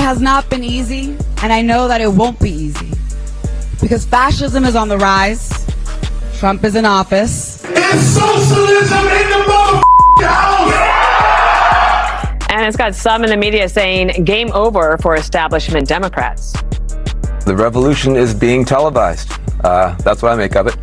has not been easy, and I know that it won't be easy. Because fascism is on the rise, Trump is in office. It's socialism in the motherfucking house! And it's got some in the media saying game over for establishment Democrats. The revolution is being televised. That's what I make of it.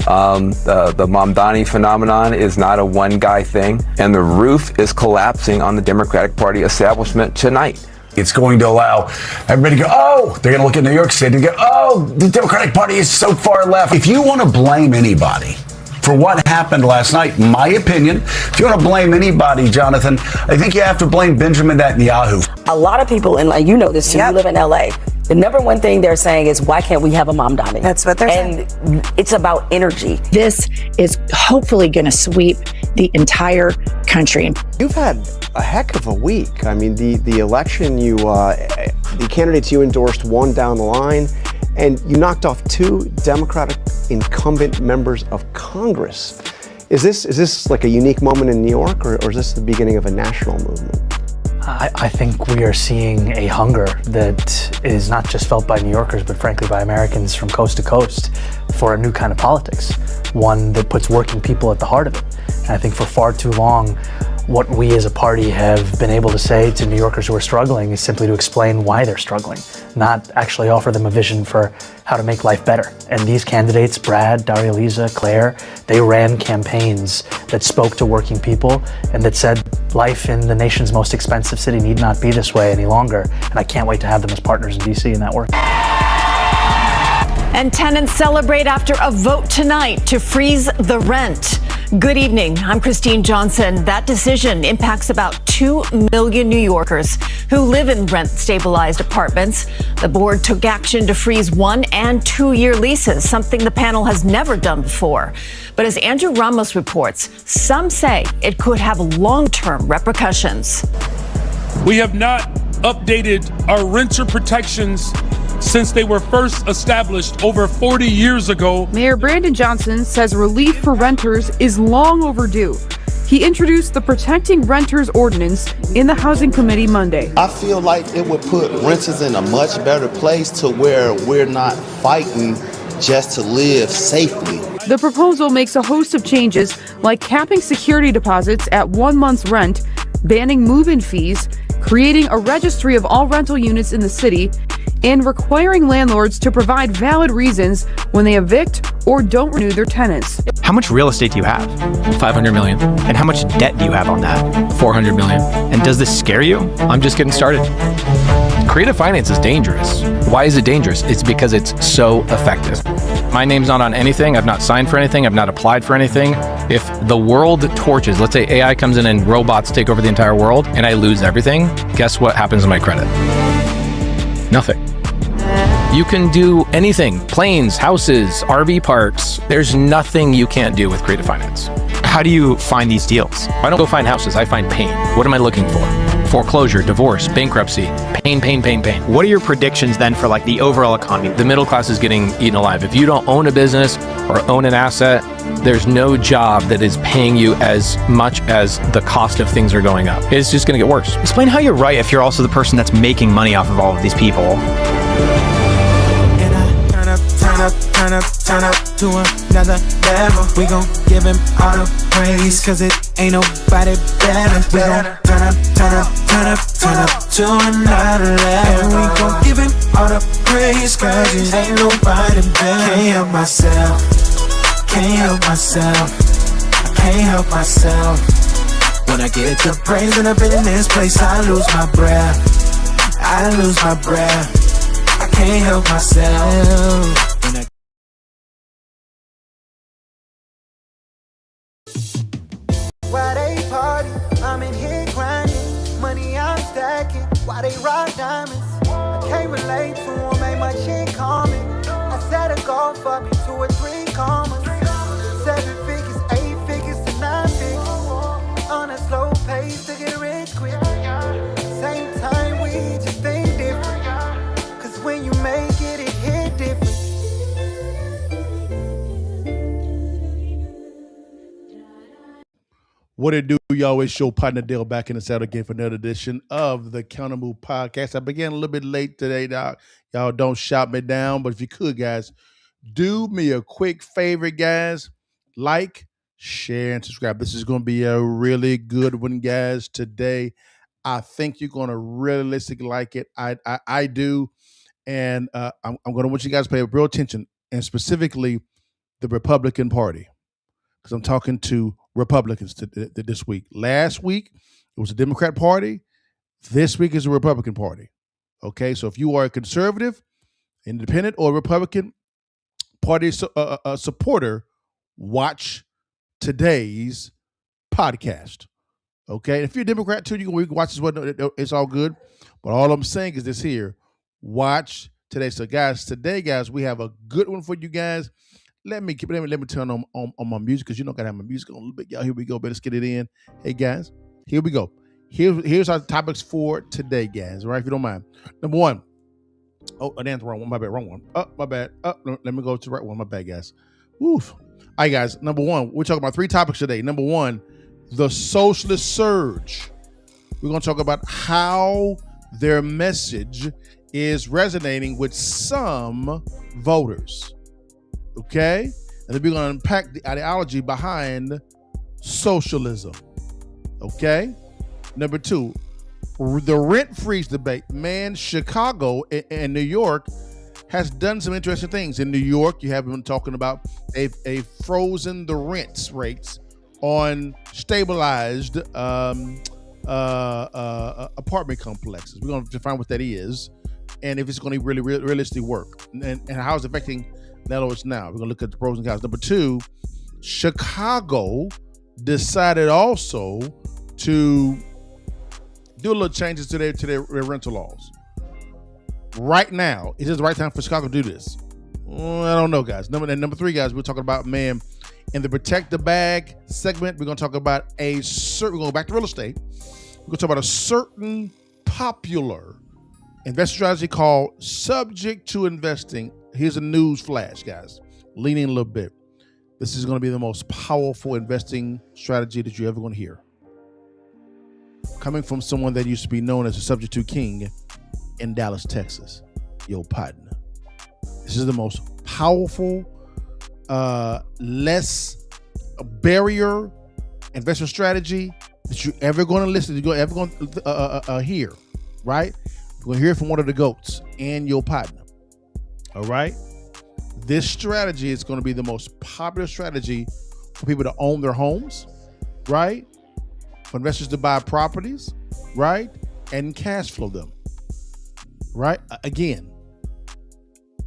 The Mamdani phenomenon is not a one-guy thing, and the roof is collapsing on the Democratic Party establishment tonight. It's going to allow everybody to go, oh, they're going to look at New York City and go, oh, the Democratic Party is so far left. If you want to blame anybody for what happened last night, my opinion, if you want to blame anybody, Jonathan, I think you have to blame Benjamin Netanyahu. A lot of people, and you know this too, you live in LA. The number one thing they're saying is, why can't we have a Mamdani? That's what they're saying. And it's about energy. This is hopefully going to sweep the entire country. You've had a heck of a week. I mean, the election, the candidates you endorsed won down the line, and you knocked off 2 Democratic incumbent members of Congress. Is this like a unique moment in New York, or is this the beginning of a national movement? I think we are seeing a hunger that is not just felt by New Yorkers, but frankly by Americans from coast to coast for a new kind of politics, one that puts working people at the heart of it. And I think for far too long, what we as a party have been able to say to New Yorkers who are struggling is simply to explain why they're struggling, not actually offer them a vision for how to make life better. And these candidates, Brad, Daria Lisa, Claire, they ran campaigns that spoke to working people and that said life in the nation's most expensive city need not be this way any longer. And I can't wait to have them as partners in DC in that work. And tenants celebrate after a vote tonight to freeze the rent. Good evening. I'm Christine Johnson. That decision impacts about 2 million New Yorkers who live in rent-stabilized apartments. The board took action to freeze 1- and 2-year leases, something the panel has never done before. But as Andrew Ramos reports, some say it could have long-term repercussions. We have not updated our renter protections since they were first established over 40 years ago. Mayor Brandon Johnson says relief for renters is long overdue. He introduced the Protecting Renters Ordinance in the Housing Committee Monday. I feel like it would put renters in a much better place to where we're not fighting just to live safely. The proposal makes a host of changes, like capping security deposits at 1 month's rent, banning move-in fees, creating a registry of all rental units in the city, and requiring landlords to provide valid reasons when they evict or don't renew their tenants. How much real estate do you have? 500 million. And how much debt do you have on that? 400 million. And does this scare you? I'm just getting started. Creative finance is dangerous. Why is it dangerous? It's because it's so effective. My name's not on anything. I've not signed for anything. I've not applied for anything. If the world torches, let's say AI comes in and robots take over the entire world and I lose everything, guess what happens to my credit? Nothing. You can do anything. Planes, houses, RV parks. There's nothing you can't do with creative finance. How do you find these deals? I don't go find houses, I find pain. What am I looking for? Foreclosure, divorce, bankruptcy, pain, pain, pain, pain. What are your predictions then for like the overall economy? The middle class is getting eaten alive. If you don't own a business or own an asset, there's no job that is paying you as much as the cost of things are going up. It's just gonna get worse. Explain how you're right if you're also the person that's making money off of all of these people. Turn up to another level. We gon' give him all the praise, cause it ain't nobody better. We gon' turn up to another level. And we gon' give him all the praise, cause it ain't nobody better. Can't help myself, can't help myself, I can't help myself. When I get to praising up in this place, I lose my breath, I lose my breath. I can't help myself. Why they party? I'm in here grinding. Money I'm stacking. Why they rock diamonds? I can't relate to them, ain't my shit calming. I set a goal for me, 2 or 3 commas. 7 figures, 8 figures to 9 figures. On a slow pace to get rich quick. Same time we just think different. Cause when you make it, it hit different. What it do, y'all? It's your partner Dale back in the saddle again for another edition of the Counter Move Podcast. I began a little bit late today, dog. Y'all don't shout me down, but if you could, guys, do me a quick favor, guys. Like, share, and subscribe. This is going to be a really good one, guys, today. I think you're going to realistically like it. I do. And I'm going to want you guys to pay real attention, and specifically the Republican Party, because I'm talking to Republicans this week. Last week, it was the Democrat Party. This week is the Republican Party. Okay, so if you are a conservative, independent, or Republican Party supporter, watch today's podcast. Okay, if you're a Democrat too, you can watch this one. It's all good. But all I'm saying is this here. Watch today. So guys, today, guys, we have a good one for you guys. Let me turn on my music, because you know I gotta have my music on a little bit. Y'all, here we go. Let's get it in. Hey guys, here we go. Here's our topics for today, guys. All right, if you don't mind. Number one. Oh, that's the wrong one. My bad, wrong one. Oh, my bad. Oh, let me go to the right one. My bad, guys. Oof. All right, guys. Number one, we're talking about 3 topics today. Number one, the socialist surge. We're gonna talk about how their message is resonating with some voters. Okay? And then we're going to unpack the ideology behind socialism. Okay? Number 2, the rent freeze debate. Man, Chicago and New York has done some interesting things. In New York, you have been talking about a frozen the rents rates on stabilized apartment complexes. We're going to define what that is, and if it's going to really realistically work, and how it's affecting landlords now. We're going to look at the pros and cons. Number 2, Chicago decided also to do a little changes to their rental laws. Right now, is this the right time for Chicago to do this? I don't know, guys. Number 3, guys, we're talking about, man, in the Protect the Bag segment, we're going to talk about we're going to go back to real estate. We're going to talk about a certain popular investment strategy called Subject to Investing. Here's a news flash, guys. Lean in a little bit. This is going to be the most powerful investing strategy that you're ever going to hear. Coming from someone that used to be known as a Subject to King in Dallas, Texas. Your partner. This is the most powerful, less barrier investment strategy that you're ever going to listen to, you're ever going to hear, right? You're going to hear from one of the GOATs and your partner. All right. This strategy is going to be the most popular strategy for people to own their homes, right? For investors to buy properties, right? And cash flow them, right? Again,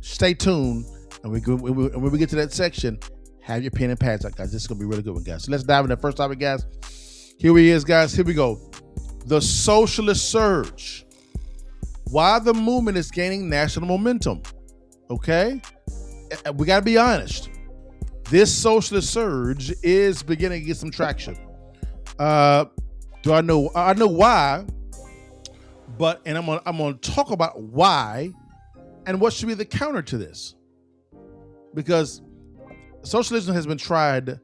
stay tuned. And when we get to that section, have your pen and pads out, guys. This is going to be a really good one, guys. So let's dive into the first topic, guys. Here he is, guys. Here we go. The socialist surge. Why the movement is gaining national momentum. Okay, we got to be honest. This socialist surge is beginning to get some traction. Do I know? I know why, and I'm gonna talk about why and what should be the counter to this, because socialism has been tried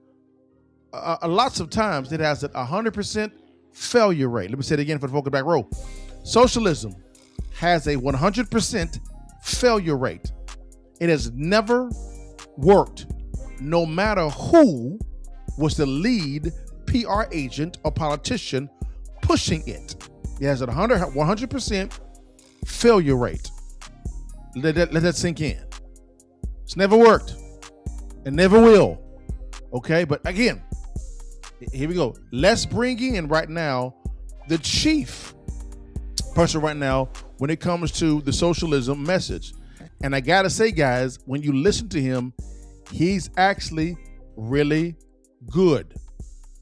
lots of times. It has a 100% failure rate. Let me say it again for the folk in the back row. Socialism has a 100% failure rate. It has never worked, no matter who was the lead PR agent or politician pushing it. It has a 100% failure rate. Let that sink in. It's never worked. It never will. Okay, but again, here we go. Let's bring in right now the chief person right now when it comes to the socialism message. And I gotta say, guys, when you listen to him, he's actually really good.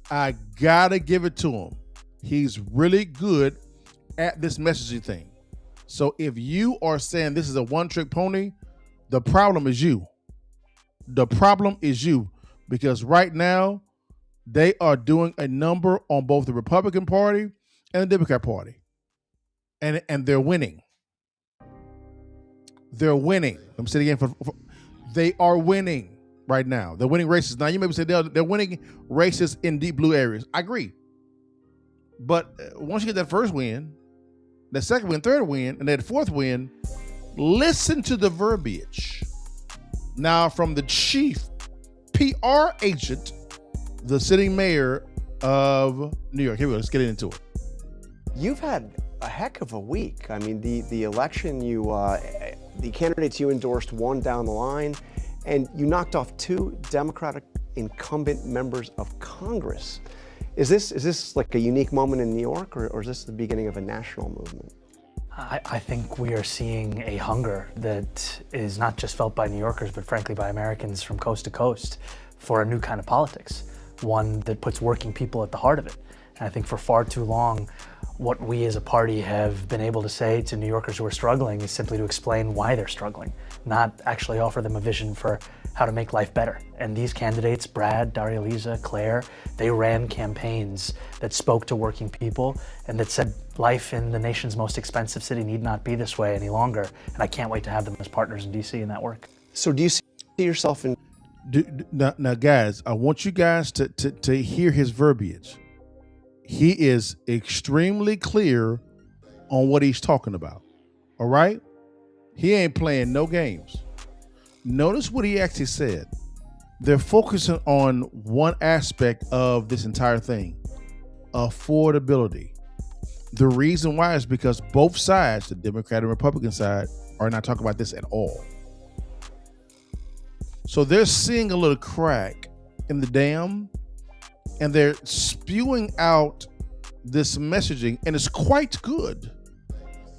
I gotta give it to him. He's really good at this messaging thing. So if you are saying this is a one-trick pony, the problem is you. The problem is you, because right now they are doing a number on both the Republican Party and the Democrat Party, and they're winning. They're winning. Let me say it again. They are winning right now. They're winning races. Now, you may say they're winning races in deep blue areas. I agree. But once you get that first win, that second win, third win, and that fourth win, listen to the verbiage. Now, from the chief PR agent, the sitting mayor of New York. Here we go. Let's get into it. You've had a heck of a week. I mean, the election, the candidates you endorsed won down the line, and you knocked off 2 Democratic incumbent members of Congress. Is this like a unique moment in New York, or is this the beginning of a national movement? I think we are seeing a hunger that is not just felt by New Yorkers, but frankly by Americans from coast to coast for a new kind of politics, one that puts working people at the heart of it. And I think for far too long, what we as a party have been able to say to New Yorkers who are struggling is simply to explain why they're struggling, not actually offer them a vision for how to make life better. And these candidates, Brad, Daria Lisa, Claire, they ran campaigns that spoke to working people and that said life in the nation's most expensive city need not be this way any longer. And I can't wait to have them as partners in DC in that work. So do you see yourself in... Now, guys, I want you guys to hear his verbiage. He is extremely clear on what he's talking about. All right? He ain't playing no games. Notice what he actually said. They're focusing on one aspect of this entire thing, affordability. The reason why is because both sides, the Democrat and Republican side, are not talking about this at all. So they're seeing a little crack in the dam, and they're spewing out this messaging, and it's quite good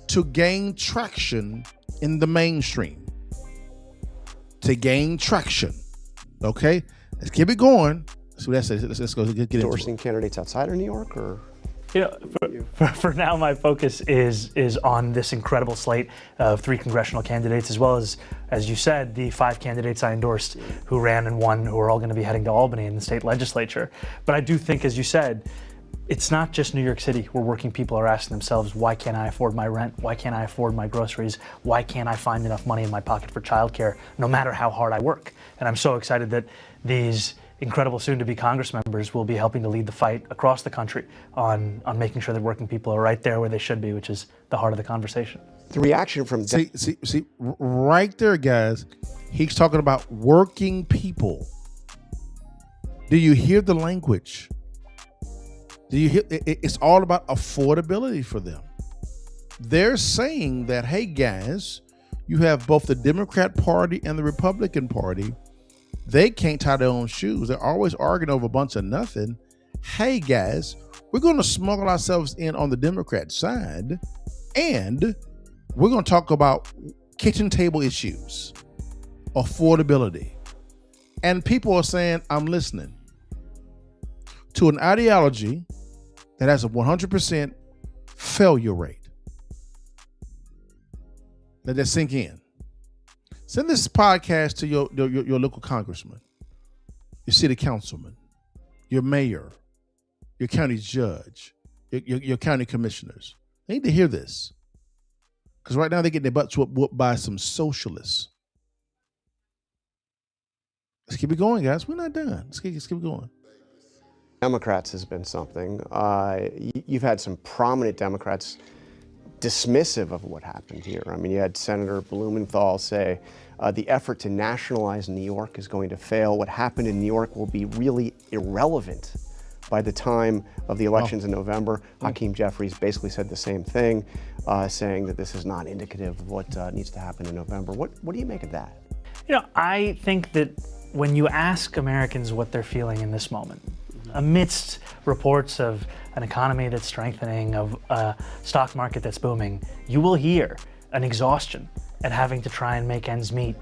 to gain traction in the mainstream. To gain traction. Okay? Let's keep it going. So let's go get into it. Endorsing candidates outside of New York, or? You know, for now, my focus is on this incredible slate of 3 congressional candidates, as well as you said, the 5 candidates I endorsed who ran and won, who are all going to be heading to Albany in the state legislature. But I do think, as you said, it's not just New York City where working people are asking themselves, why can't I afford my rent? Why can't I afford my groceries? Why can't I find enough money in my pocket for childcare, no matter how hard I work? And I'm so excited that these incredible soon-to-be Congress members will be helping to lead the fight across the country on making sure that working people are right there where they should be, which is the heart of the conversation. The reaction from... See, right there, guys, he's talking about working people. Do you hear the language? Do you hear? It's all about affordability for them. They're saying that, hey, guys, you have both the Democrat Party and the Republican Party. They can't tie their own shoes. They're always arguing over a bunch of nothing. Hey, guys, we're going to smuggle ourselves in on the Democrat side, and we're going to talk about kitchen table issues, affordability. And people are saying, I'm listening to an ideology that has a 100% failure rate. Let that sink in. Send this podcast to your local congressman, your city councilman, your mayor, your county judge, your county commissioners. They need to hear this. Because right now they're getting their butts whooped by some socialists. Let's keep it going, guys. We're not done. Let's keep it going. Democrats has been something. You've had some prominent Democrats dismissive of what happened here. I mean, you had Senator Blumenthal say the effort to nationalize New York is going to fail. What happened in New York will be really irrelevant by the time of the elections in November. Hakeem Jeffries basically said the same thing, saying that this is not indicative of what needs to happen in November. What do you make of that? You know, I think that when you ask Americans what they're feeling in this moment, amidst reports of an economy that's strengthening, of a stock market that's booming, you will hear an exhaustion at having to try and make ends meet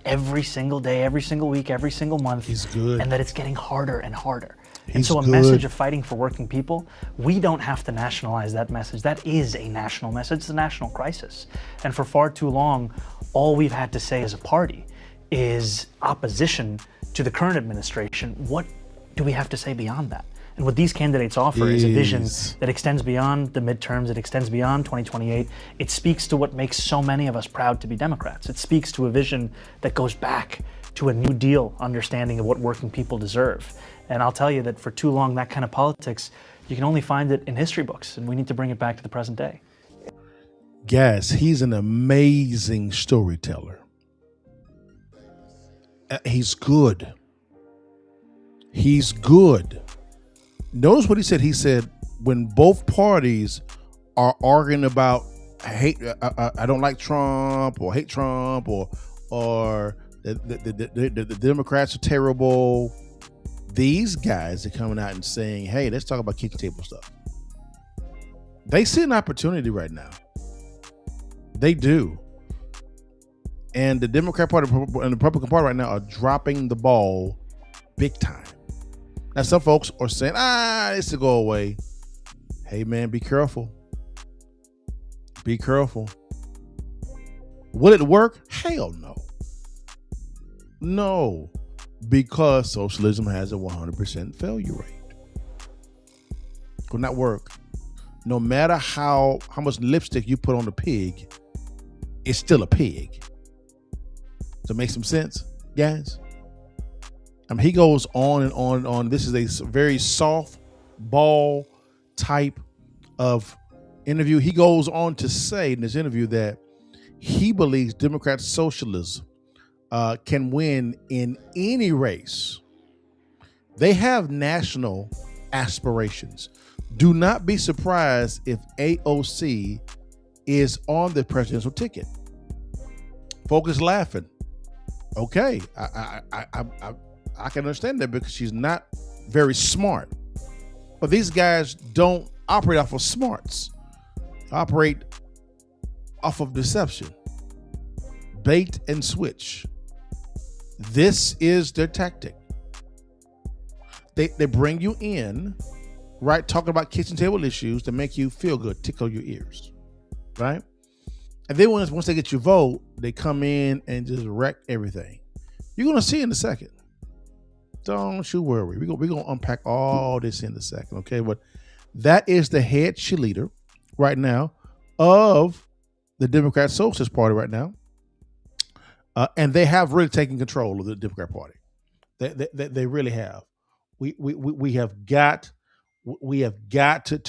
every single day, every single week, every single month. He's good. And that it's getting harder and harder. And He's so a good. message of fighting for working people, we don't have to nationalize that message. That is a national message. It's a national crisis. And for far too long, all we've had to say as a party is opposition to the current administration. What do we have to say beyond that? And what these candidates offer is a vision that extends beyond the midterms, it extends beyond 2028. It speaks to what makes so many of us proud to be Democrats. It speaks to a vision that goes back to a New Deal understanding of what working people deserve. And I'll tell you that for too long, that kind of politics, you can only find it in history books, and we need to bring it back to the present day. Guys, he's an amazing storyteller. He's good. He's good. Notice what he said. He said, when both parties are arguing about hate, I don't like Trump, or hate Trump, or the Democrats are terrible, these guys are coming out and saying, hey, let's talk about kitchen table stuff. They see an opportunity right now. They do. And the Democrat Party and the Republican Party right now are dropping the ball big time. Now, some folks are saying, this will go away. Hey, man, be careful. Be careful. Will it work? Hell no. No, because socialism has a 100% failure rate. Will not work. No matter how much lipstick you put on the pig, it's still a pig. Does it make some sense, guys? I mean, he goes on and on and on. This is a very soft ball type of interview. He goes on to say in this interview that he believes Democrat socialism can win in any race. They have national aspirations. Do not be surprised if AOC is on the presidential ticket. Folks is laughing. Okay, I can understand that because she's not very smart. But these guys don't operate off of smarts. They operate off of deception. Bait and switch. This is their tactic. They bring you in, right, talking about kitchen table issues to make you feel good, tickle your ears, right? And then once they get your vote, they come in and just wreck everything. You're going to see in a second. Don't you worry. We're going to unpack all this in a second, okay? But that is the head cheerleader right now of the Democrat Socialist Party right now. And they have really taken control of the Democrat Party. They really have. We have got to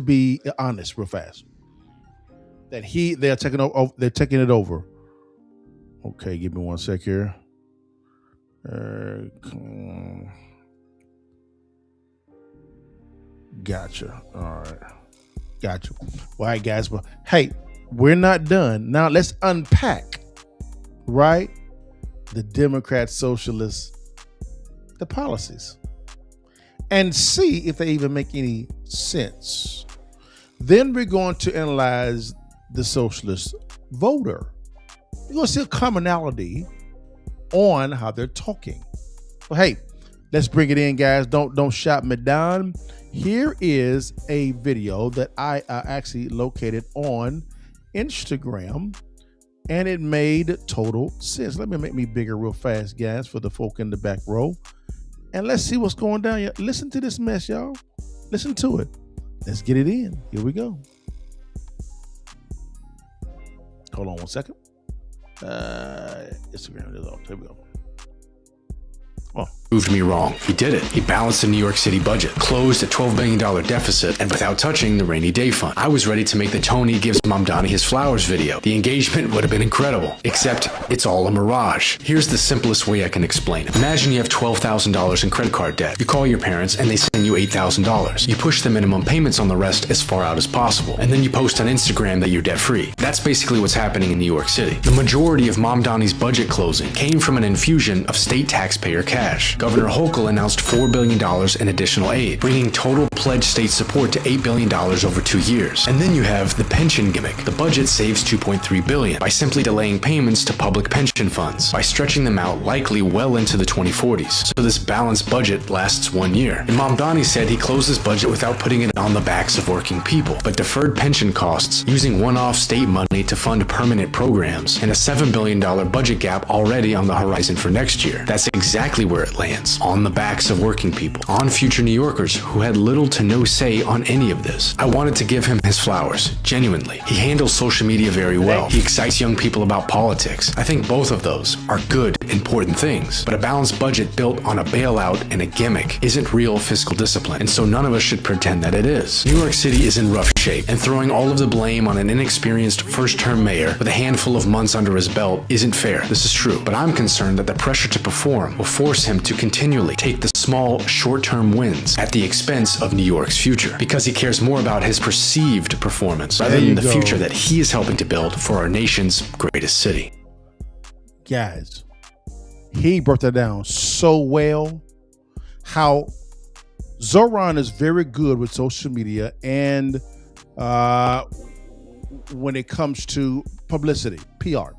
be honest real fast. That they're taking it over. Okay, give me one sec here. Gotcha. All right. Gotcha. All right, guys. But hey, we're not done. Now let's unpack, right? The Democrat Socialists, the policies, and see if they even make any sense. Then we're going to analyze the socialist voter. You're going to see a commonality on how they're talking. Well, hey, let's bring it in, guys. Don't shop me down. Here is a video that I actually located on Instagram, and it made total sense. Let me make me bigger real fast, guys, for the folk in the back row. And let's see what's going down here. Listen to this mess, y'all. Listen to it. Let's get it in. Here we go. Hold on one second. Instagram is off. Here we go. Proved me wrong. He did it. He balanced the New York City budget, closed a $12 billion deficit, and without touching the rainy day fund. I was ready to make the Tony gives Mamdani his flowers video. The engagement would have been incredible, except it's all a mirage. Here's the simplest way I can explain it. Imagine you have $12,000 in credit card debt. You call your parents and they send you $8,000. You push the minimum payments on the rest as far out as possible, and then you post on Instagram that you're debt-free. That's basically what's happening in New York City. The majority of Mamdani's budget closing came from an infusion of state taxpayer cash. Governor Hochul announced $4 billion in additional aid, bringing total pledged state support to $8 billion over 2 years. And then you have the pension gimmick. The budget saves $2.3 billion by simply delaying payments to public pension funds, by stretching them out likely well into the 2040s. So this balanced budget lasts 1 year. And Mamdani said he closed his budget without putting it on the backs of working people, but deferred pension costs, using one-off state money to fund permanent programs, and a $7 billion budget gap already on the horizon for next year. That's exactly where it lands. plans on the backs of working people, on future New Yorkers who had little to no say on any of this. I wanted to give him his flowers, genuinely. He handles social media very well. He excites young people about politics. I think both of those are good, important things. But a balanced budget built on a bailout and a gimmick isn't real fiscal discipline, and so none of us should pretend that it is. New York City is in rough shape, and throwing all of the blame on an inexperienced first-term mayor with a handful of months under his belt isn't fair. This is true, but I'm concerned that the pressure to perform will force him to continually take the small, short-term wins at the expense of New York's future, because he cares more about his perceived performance rather than the future that he is helping to build for our nation's greatest city. Guys, he broke that down so well. How Zoran is very good with social media and when it comes to publicity, PR.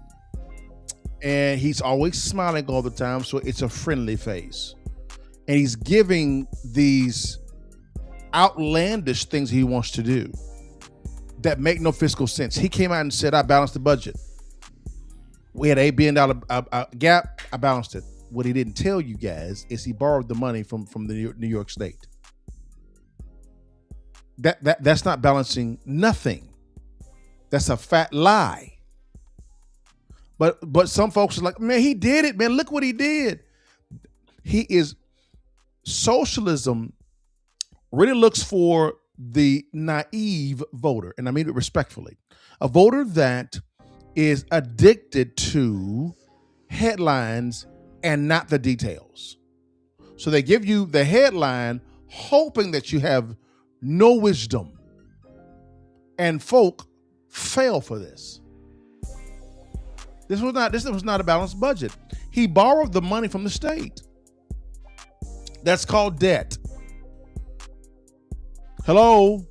And he's always smiling all the time, so it's a friendly face. And he's giving these outlandish things he wants to do that make no fiscal sense. He came out and said, I balanced the budget. We had $8 billion gap, I balanced it. What he didn't tell you guys is he borrowed the money from the New York State. That's not balancing nothing. That's a fat lie. But some folks are like, man, he did it, man. Look what he did. Socialism really looks for the naive voter, and I mean it respectfully. A voter that is addicted to headlines and not the details. So they give you the headline hoping that you have no wisdom. And folk fail for this. This was not a balanced budget. He borrowed the money from the state. That's called debt. Hello.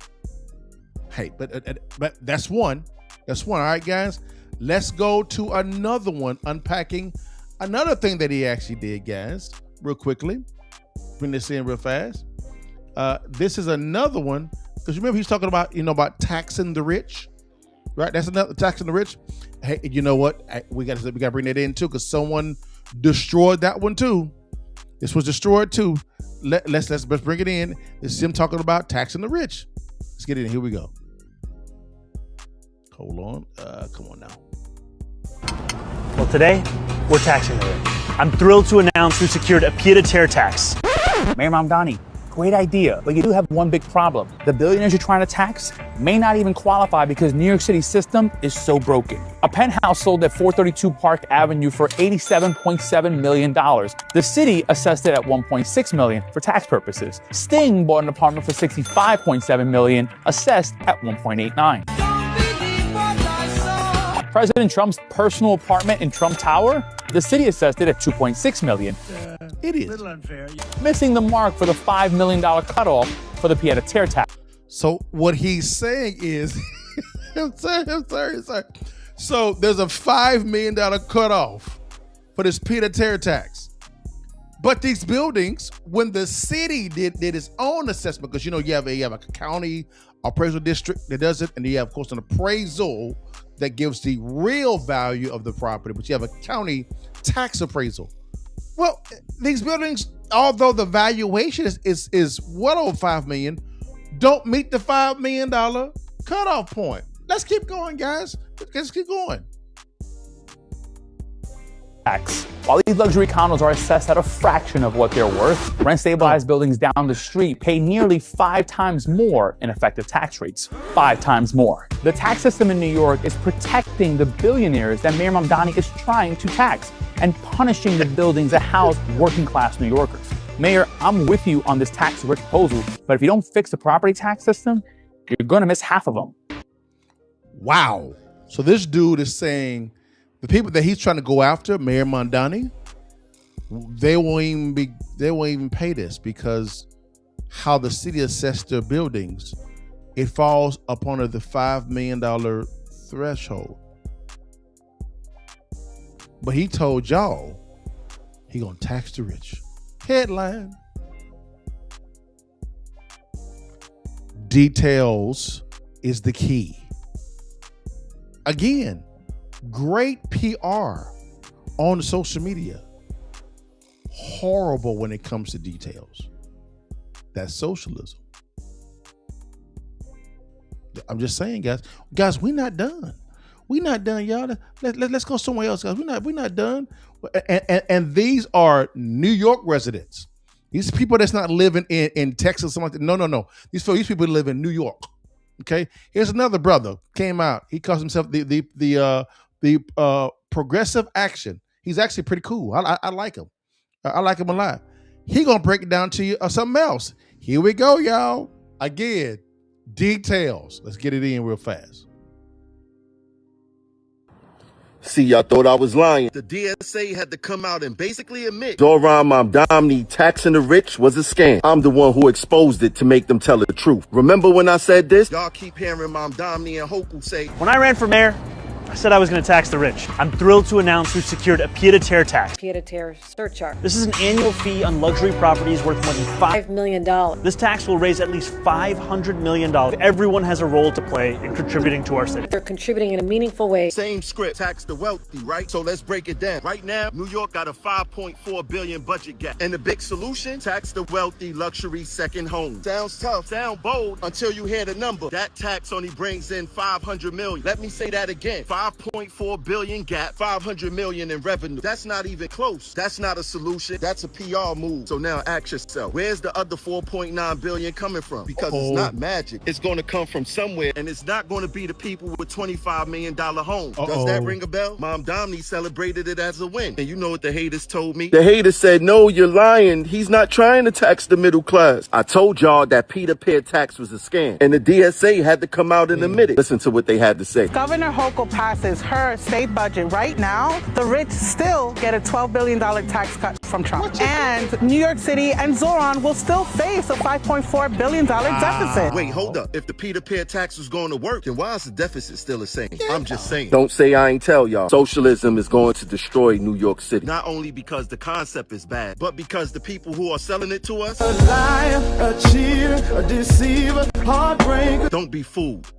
Hey, but that's one. That's one. All right, guys. Let's go to another one, unpacking another thing that he actually did, guys, real quickly. Bring this in real fast. This is another one, because remember he's talking about, about taxing the rich, right? That's another taxing the rich. Hey, you know what? We got to bring that in too, because someone destroyed that one too. This was destroyed too. Let's bring it in. This is him talking about taxing the rich. Let's get in. Here we go. Hold on. Come on now. Well, today, we're taxing the rich. I'm thrilled to announce we secured a pied-à-terre tax. Mayor Mamdani, great idea, but you do have one big problem. The billionaires you're trying to tax may not even qualify because New York City's system is so broken. A penthouse sold at 432 Park Avenue for $87.7 million. The city assessed it at $1.6 million for tax purposes. Sting bought an apartment for $65.7 million, assessed at $1.89. President Trump's personal apartment in Trump Tower, the city assessed it at $2.6 million. It is. A little unfair. Missing the mark for the $5 million cutoff for the pied-à-terre tax. So what he's saying is, I'm sorry. So there's a $5 million cutoff for this pied-à-terre tax. But these buildings, when the city did its own assessment, because you have a county appraisal district that does it, and you have, of course, an appraisal that gives the real value of the property, but you have a county tax appraisal. Well, these buildings, although the valuation is well over $5 million, don't meet the $5 million cutoff point. Let's keep going, guys. Let's keep going. While these luxury condos are assessed at a fraction of what they're worth, rent-stabilized buildings down the street pay nearly 5 times more in effective tax rates. 5 times more. The tax system in New York is protecting the billionaires that Mayor Mamdani is trying to tax and punishing the buildings that house working-class New Yorkers. Mayor, I'm with you on this tax proposal, but if you don't fix the property tax system, you're going to miss half of them. Wow. So this dude is saying the people that he's trying to go after, Mayor Mamdani, they won't even pay this, because how the city assessed their buildings, it falls upon the $5 million threshold. But he told y'all he gonna tax the rich. Headline. Details is the key. Again, great PR on social media. horrible when it comes to details. That's socialism. I'm just saying, guys. Guys, we're not done. We're not done, y'all. Let's go somewhere else, guys. We're not done. And these are New York residents. These people that's not living in Texas or something. No. These people live in New York. Okay. Here's another brother came out. He calls himself the Progressive Action. He's actually pretty cool. I like him. I like him a lot. He gonna break it down to you or something else. Here we go, y'all. Again, details. Let's get it in real fast. See, y'all thought I was lying. The DSA had to come out and basically admit Zoran Mamdani taxing the rich was a scam. I'm the one who exposed it to make them tell the truth. Remember when I said this? Y'all keep hearing Mamdani and Hoku say, When I ran for mayor, I said I was going to tax the rich. I'm thrilled to announce we've secured a pied-à-terre tax. Pied-à-terre surcharge. This is an annual fee on luxury properties worth more than $5 million. This tax will raise at least $500 million. Everyone has a role to play in contributing to our city. They're contributing in a meaningful way. Same script, tax the wealthy, right? So let's break it down. Right now, New York got a $5.4 billion budget gap. And the big solution, tax the wealthy luxury second home. Sounds tough, sound bold until you hear the number. That tax only brings in $500 million. Let me say that again. 5.4 billion gap, 500 million in revenue. That's not even close. That's not a solution. That's a PR move. So now ask yourself, where's the other 4.9 billion coming from? Because it's not magic. It's going to come from somewhere, and it's not going to be the people with $25 million homes. Does that ring a bell? Mamdani celebrated it as a win. And you know what the haters told me? The haters said, no, you're lying. He's not trying to tax the middle class. I told y'all that pied-à-terre tax was a scam, and the DSA had to come out and admit it. Listen to what they had to say. Governor Hochul passes her state budget right now, the rich still get a $12 billion tax cut from Trump. And New York City and Zoran will still face a $5.4 billion deficit. Wait, hold up. If the pied-à-terre tax was going to work, then why is the deficit still the same? I'm just saying. Don't say I ain't tell y'all. Socialism is going to destroy New York City. Not only because the concept is bad, but because the people who are selling it to us, A liar, a cheater, a deceiver, heartbreaker. Don't be fooled.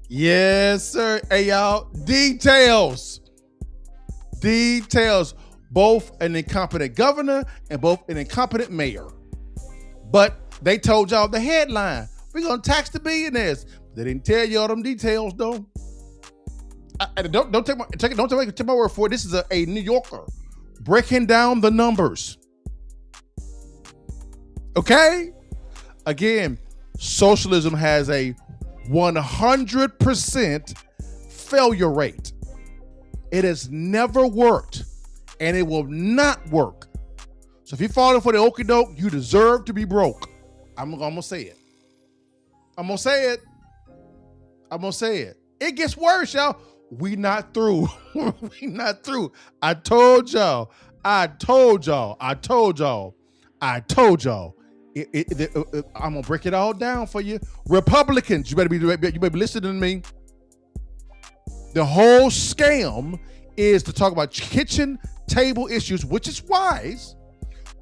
Yes, sir. Hey, y'all. Details. Both an incompetent governor and both an incompetent mayor. But they told y'all the headline. We're going to tax the billionaires. They didn't tell you all them details, though. Don't take my word for it. This is a New Yorker breaking down the numbers. Okay? Again, socialism has a 100% failure rate. It has never worked, and it will not work. So if you're falling for the okie doke, you deserve to be broke. I'm gonna say it. I'm gonna say it. It gets worse, y'all. We not through. We not through. I told y'all. I'm gonna break it all down for you. Republicans, you better be listening to me. The whole scam is to talk about kitchen table issues, which is wise,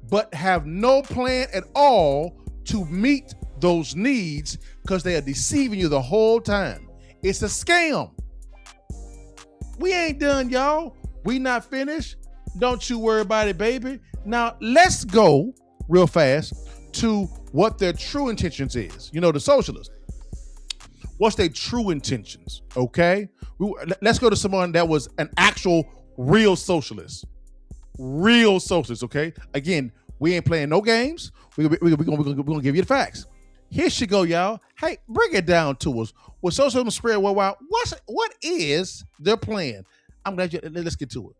but have no plan at all to meet those needs because they are deceiving you the whole time. It's a scam. We ain't done, y'all. We not finished. Don't you worry about it, baby. Now let's go real fast to what their true intentions is. You know, the socialists. What's their true intentions? Okay, let's go to someone that was an actual real socialist. Okay. Again, we ain't playing no games. We're gonna give you the facts. Here she go, y'all. Hey, bring it down to us. With socialism spread worldwide, what is their plan? I'm glad let's get to it.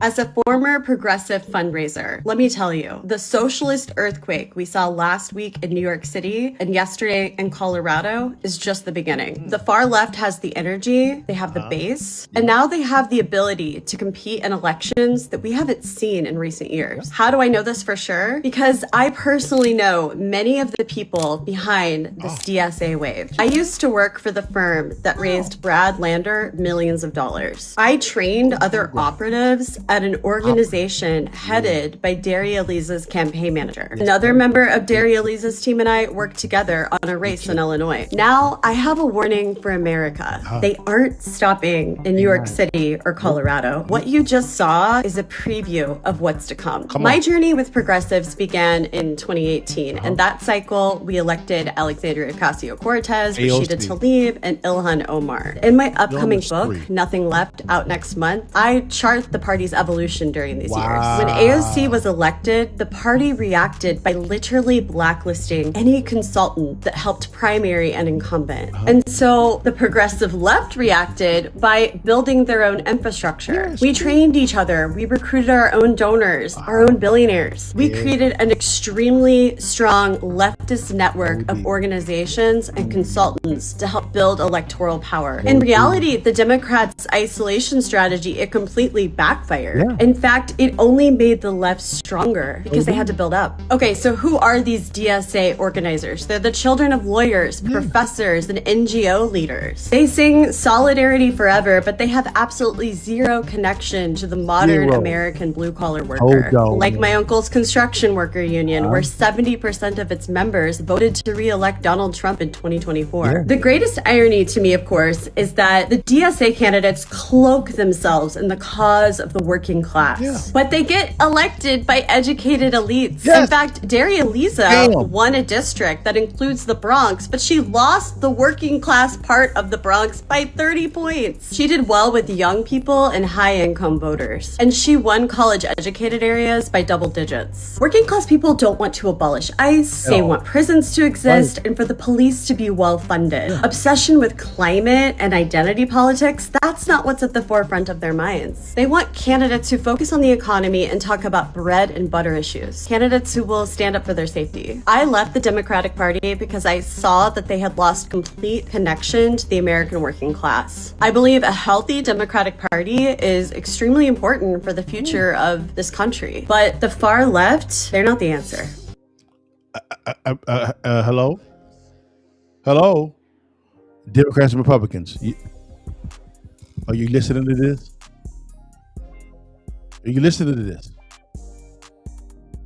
As a former progressive fundraiser, let me tell you, the socialist earthquake we saw last week in New York City and yesterday in Colorado is just the beginning. The far left has the energy, they have the base, and now they have the ability to compete in elections that we haven't seen in recent years. How do I know this for sure? Because I personally know many of the people behind this DSA wave. I used to work for the firm that raised Brad Lander millions of dollars. I trained other operatives at an organization headed by Daria Liza's campaign manager. Another member of Daria Liza's team and I worked together on a race in Illinois. Now, I have a warning for America. They aren't stopping in New York City or Colorado. What you just saw is a preview of what's to come. My journey with progressives began in 2018, and that cycle, we elected Alexandria Ocasio-Cortez, Rashida Tlaib, and Ilhan Omar. In my upcoming book, Nothing Left, out next month, I chart the party's evolution during these years. When AOC was elected, the party reacted by literally blacklisting any consultant that helped primary an incumbent. And so the progressive left reacted by building their own infrastructure. We trained each other. We recruited our own donors, our own billionaires. We created an extremely strong leftist network of organizations and consultants to help build electoral power. In reality, the Democrats' isolation strategy, it completely backfired. In fact, it only made the left stronger because they had to build up. Okay, so who are these DSA organizers? They're the children of lawyers, professors, and NGO leaders. They sing Solidarity Forever, but they have absolutely zero connection to the modern American blue-collar worker. Like my uncle's construction worker union, where 70% of its members voted to re-elect Donald Trump in 2024. The greatest irony to me, of course, is that the DSA candidates cloak themselves in the cause of the working class. But they get elected by educated elites. In fact, Daria Liza won a district that includes the Bronx, but she lost the working class part of the Bronx by 30 points. She did well with young people and high-income voters, and she won college-educated areas by double digits. Working class people don't want to abolish ICE. They want prisons to exist and for the police to be well-funded. Obsession with climate and identity politics, that's not what's at the forefront of their minds. They want candidates who focus on the economy and talk about bread and butter issues. Candidates who will stand up for their safety. I left the Democratic Party because I saw that they had lost complete connection to the American working class. I believe a healthy Democratic Party is extremely important for the future of this country. But the far left, they're not the answer. Hello? Hello? Democrats and Republicans. Are you listening to this? Are you listening to this?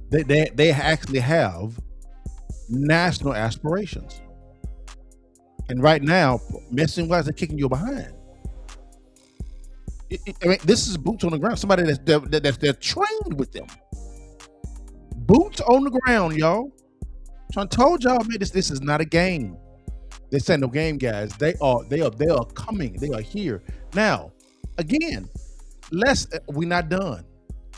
They actually have national aspirations. And right now, messing with us and kicking you behind. I mean, this is boots on the ground. Somebody they're trained with them. Boots on the ground, y'all. So I told y'all, man, this is not a game. This ain't no game, guys. They are coming. They are here. Now, again, we're not done.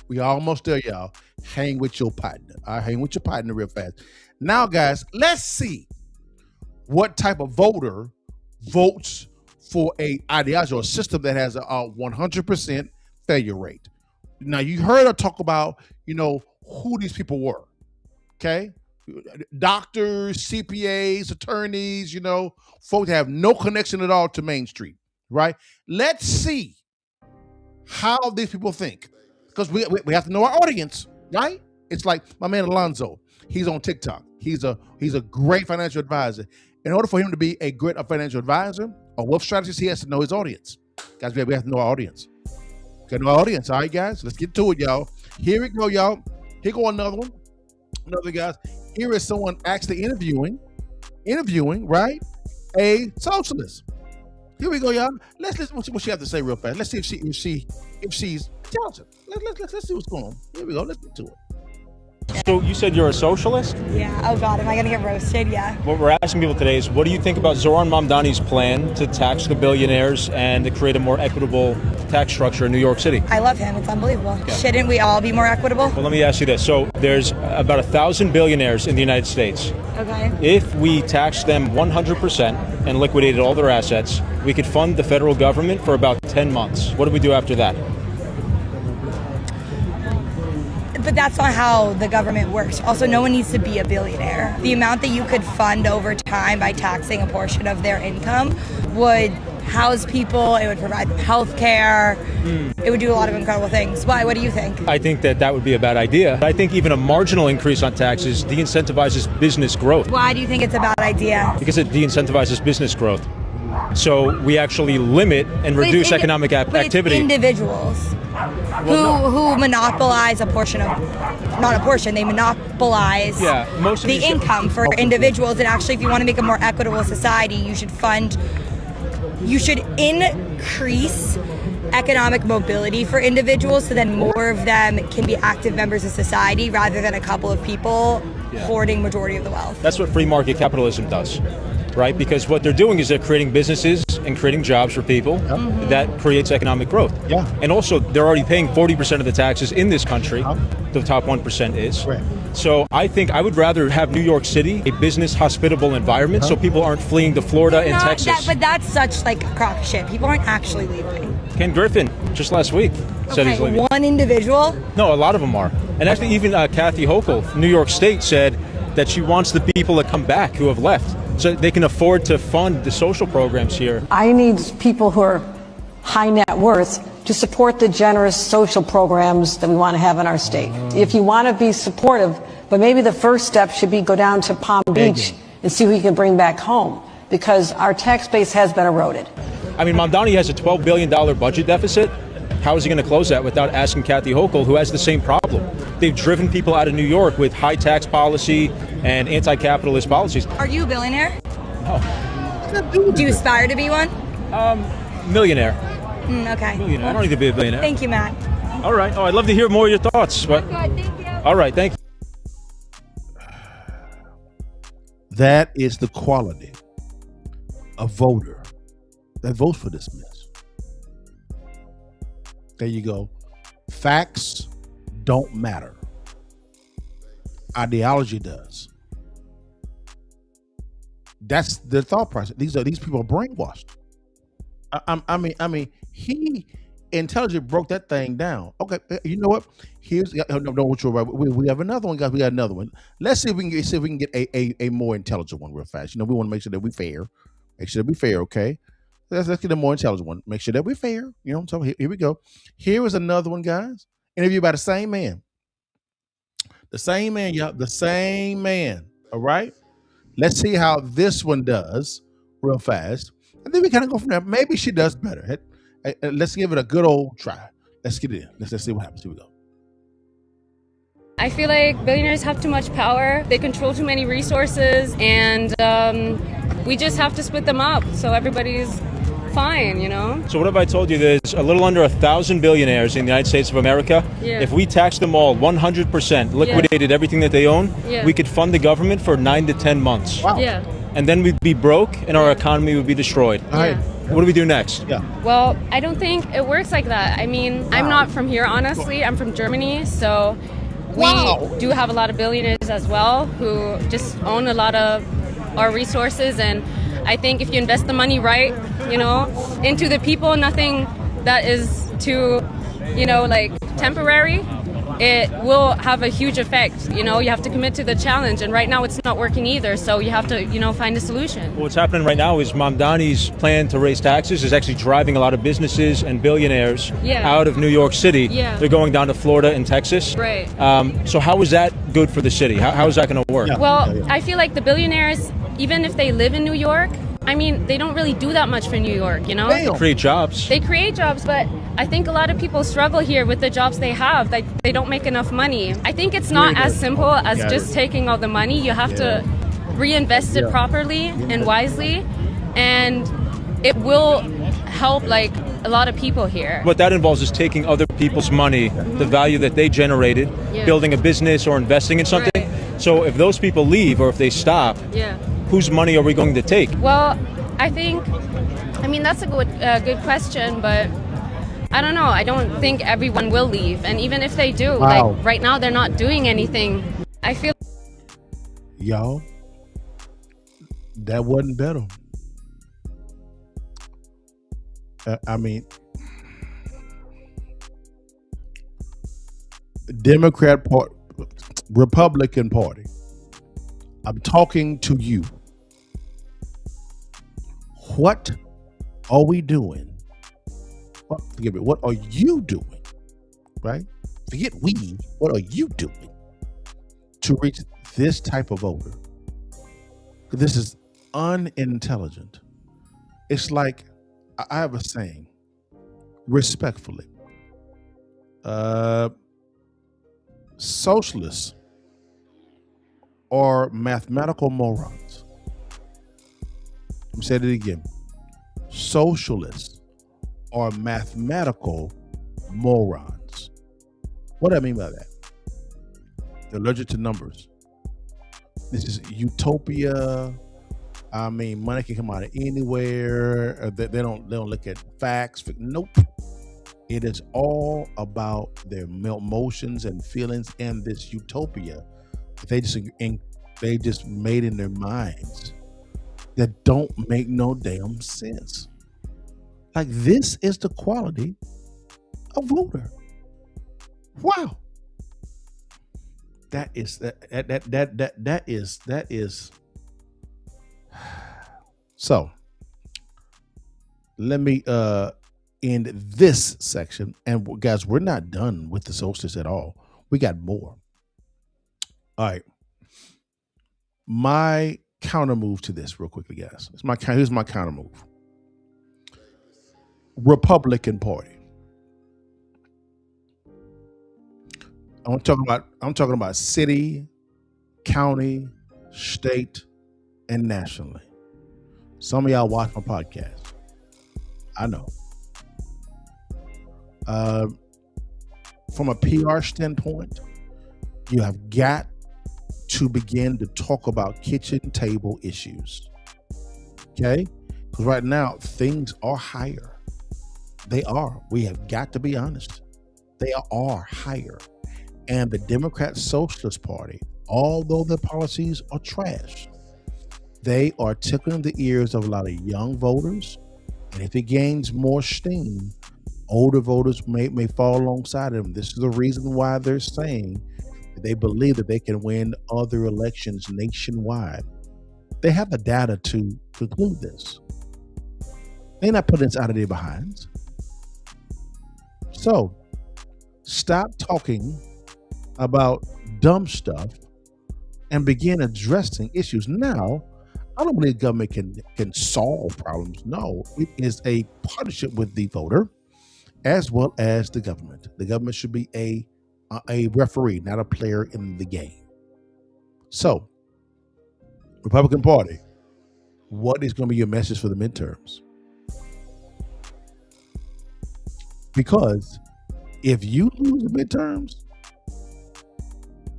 We almost there, y'all. Hang with your partner. I hang with your partner real fast. Now, guys, let's see what type of voter votes for a ideology or a system that has a 100% failure rate. Now, you heard her talk about, who these people were. Okay? Doctors, CPAs, attorneys, folks that have no connection at all to Main Street, right? Let's see how these people think, because we have to know our audience, right? It's like my man Alonzo. He's on TikTok. He's a great financial advisor. In order for him to be a great financial advisor or wealth strategist, he has to know his audience. Guys, we have to know our audience. Got to know our audience. All right, guys, let's get to it, y'all. Here we go, y'all. Here go another one. Another guys. Here is someone actually interviewing, right? A socialist. Here we go, y'all. Let's listen what she has to say real fast. Let's see if she's talented. Let's see what's going on. Here we go. Let's get to it. So you said you're a socialist? Yeah. Oh God, am I gonna get roasted? Yeah. What we're asking people today is, what do you think about Zohran Mamdani's plan to tax the billionaires and to create a more equitable tax structure in New York City? I love him. It's unbelievable. Okay. Shouldn't we all be more equitable? Well, let me ask you this. So there's about 1,000 billionaires in the United States. Okay. If we taxed them 100% and liquidated all their assets, we could fund the federal government for about 10 months. What do we do after that? But that's not how the government works. Also, no one needs to be a billionaire. The amount that you could fund over time by taxing a portion of their income would house people, it would provide them health care, it would do a lot of incredible things. Why? What do you think? I think that would be a bad idea. I think even a marginal increase on taxes de-incentivizes business growth. Why do you think it's a bad idea? Because it de-incentivizes business growth. So we actually limit and reduce economic activity. It's individuals. who monopolize a portion of, not a portion, they monopolize most of the income for individuals. And actually, if you want to make a more equitable society, you should increase economic mobility for individuals, so then more of them can be active members of society rather than a couple of people hoarding majority of the wealth. That's what free market capitalism does, right? Because what they're doing is they're creating businesses and creating jobs for people that creates economic growth. Yeah. And also, they're already paying 40% of the taxes in this country. The top 1% is. Right. So I think I would rather have New York City a business hospitable environment so people aren't fleeing to Florida and Texas. But that's such like a crock of shit. People aren't actually leaving. Ken Griffin, just last week, said he's leaving. One individual? No, a lot of them are. And actually, even Kathy Hochul, New York State, said that she wants the people to come back who have left so they can afford to fund the social programs here. I need people who are high net worth to support the generous social programs that we want to have in our state. If you want to be supportive, but maybe the first step should be go down to Palm Beach and see who you can bring back home, because our tax base has been eroded. I mean, Mamdani has a $12 billion budget deficit. How is he going to close that without asking Kathy Hochul, who has the same problem? They've driven people out of New York with high tax policy and anti-capitalist policies. Are you a billionaire? No. Do you aspire to be one? Millionaire. Okay. Millionaire. I don't need to be a billionaire. Thank you, Matt. All right. Oh, I'd love to hear more of your thoughts. But... Good, thank you. All right, thank you. That is the quality of voter that votes for this mess. There you go. Facts don't matter. Ideology does. That's the thought process. These people are brainwashed. I mean, he intelligent broke that thing down. Okay, you know what? Here's we have another one, guys. We got another one. Let's see if we can get a more intelligent one real fast. You know, we want to make sure that we're fair. Make sure that we're fair. Okay. Let's get a more intelligent one. Make sure that we're fair. You know what I'm saying? Here we go. Here is another one, guys. Interviewed by the same man. The same man, y'all. The same man. All right. Let's see how this one does real fast. And then we kind of go from there. Maybe she does better. Let's give it a good old try. Let's get it in. Let's see what happens. Here we go. I feel like billionaires have too much power. They control too many resources, and we just have to split them up so everybody's fine, you know? So what if I told you there's a little under 1,000 billionaires in the United States of America? Yeah. If we taxed them all 100%, liquidated everything that they own, we could fund the government for 9 to 10 months. Wow. Yeah. And then we'd be broke and our economy would be destroyed. Yeah. What do we do next? Well, I don't think it works like that. I mean, I'm not from here, honestly. I'm from Germany, so we do have a lot of billionaires as well who just own a lot of our resources, and I think if you invest the money right, you know, into the people, nothing that is too, you know, like temporary, it will have a huge effect. You know, you have to commit to the challenge, and right now it's not working either, so you have to, you know, find a solution. What's happening right now is Mamdani's plan to raise taxes is actually driving a lot of businesses and billionaires out of New York City. Yeah. They're going down to Florida and Texas. Right. So how is that good for the city? How is that going to work? Well, I feel like the billionaires, even if they live in New York, I mean, they don't really do that much for New York, you know? They create jobs. They create jobs, but I think a lot of people struggle here with the jobs they have. Like, they don't make enough money. I think it's not as simple as just taking all the money. You have to reinvest it properly and wisely, and it will help, like, a lot of people here. What that involves is taking other people's money, the value that they generated, building a business or investing in something. Right. So if those people leave or if they stop, whose money are we going to take? Well, I mean, that's a good question, but I don't know. I don't think everyone will leave. And even if they do, like right now, they're not doing anything. I feel. Y'all, that wasn't better. I mean, Democrat Party, Republican Party. I'm talking to you. What are we doing? Forgive me. What are you doing? Right? Forget we. What are you doing to reach this type of voter? This is unintelligent. It's like, I have a saying, respectfully. Socialists are mathematical morons. Let me say it again. Socialists are mathematical morons. What do I mean by that? They're allergic to numbers. This is utopia. I mean, money can come out of anywhere. They don't look at facts. Nope. It is all about their emotions and feelings and this utopia they just made in their minds that don't make no damn sense. Like, this is the quality of voter. Wow. That is. So let me end this section. And guys, we're not done with the socialists at all. We got more. All right. My counter move to this real quickly, guys. Here's my counter move. Republican Party. I'm talking about city, county, state, and nationally. Some of y'all watch my podcast. I know. From a PR standpoint, you have got to begin to talk about kitchen table issues. Okay? Because right now, things are higher. They are. We have got to be honest. They are higher. And the Democrat Socialist Party, although their policies are trash, they are tickling the ears of a lot of young voters. And if it gains more steam, older voters may fall alongside them. This is the reason why they're saying that they believe that they can win other elections nationwide. They have the data to conclude this. They're not putting this out of their behinds. So stop talking about dumb stuff and begin addressing issues. Now, I don't believe government can solve problems. No, it is a partnership with the voter as well as the government. The government should be a referee, not a player in the game. So, Republican Party, what is going to be your message for the midterms? Because if you lose the midterms,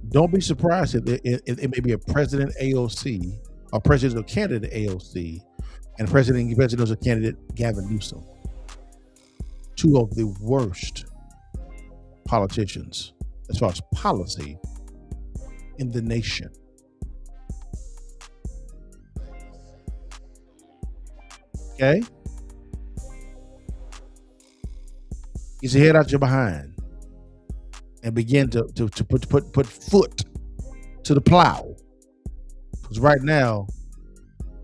don't be surprised if it may be a president AOC or presidential candidate AOC and presidential candidate Gavin Newsom. Two of the worst politicians as far as policy in the nation. Okay? Get your head out your behind and begin to put foot to the plow. Because right now,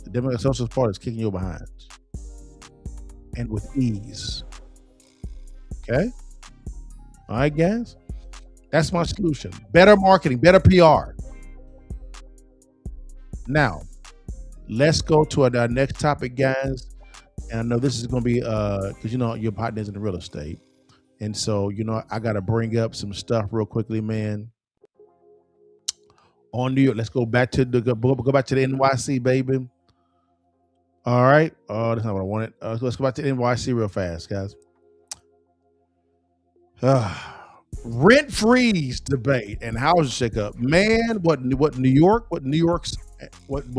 the Democratic Socialist Party is kicking your behind. And with ease. Okay? All right, guys? That's my solution. Better marketing, better PR. Now, let's go to our next topic, guys. And I know this is going to be, because, your partner's in the real estate. And so, I got to bring up some stuff real quickly, man. On New York, let's go back to the NYC, baby. All right. That's not what I wanted. Let's go back to NYC real fast, guys. Rent freeze debate and housing shakeup. Man, what New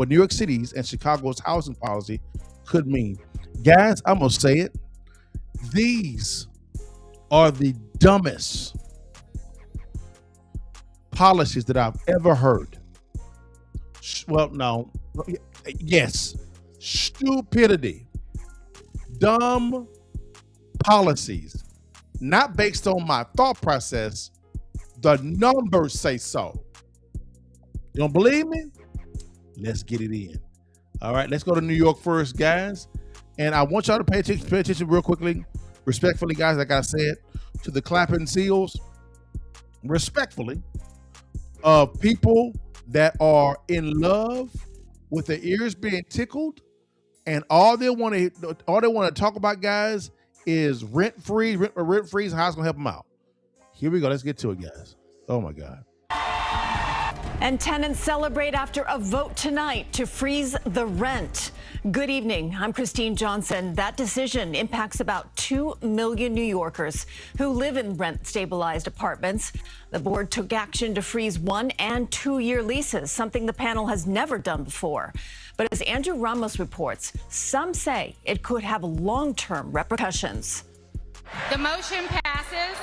York City's and Chicago's housing policy could mean. Guys, I'm gonna say it. These are the dumbest policies that I've ever heard. Well, no. Yes. Stupidity. Dumb policies. Not based on my thought process. The numbers say so. You don't believe me? Let's get it in. All right, let's go to New York first, guys. And I want y'all to pay attention real quickly. Respectfully, guys, like I said, to the clapping seals. Respectfully, of people that are in love with their ears being tickled, and all they want to talk about, guys, is rent freeze and how it's gonna help them out. Here we go. Let's get to it, guys. Oh my God. And tenants celebrate after a vote tonight to freeze the rent. Good evening. I'm Christine Johnson. That decision impacts about 2 million New Yorkers who live in rent-stabilized apartments. The board took action to freeze 1- and 2-year leases, something the panel has never done before. But as Andrew Ramos reports, some say it could have long-term repercussions. The motion passes.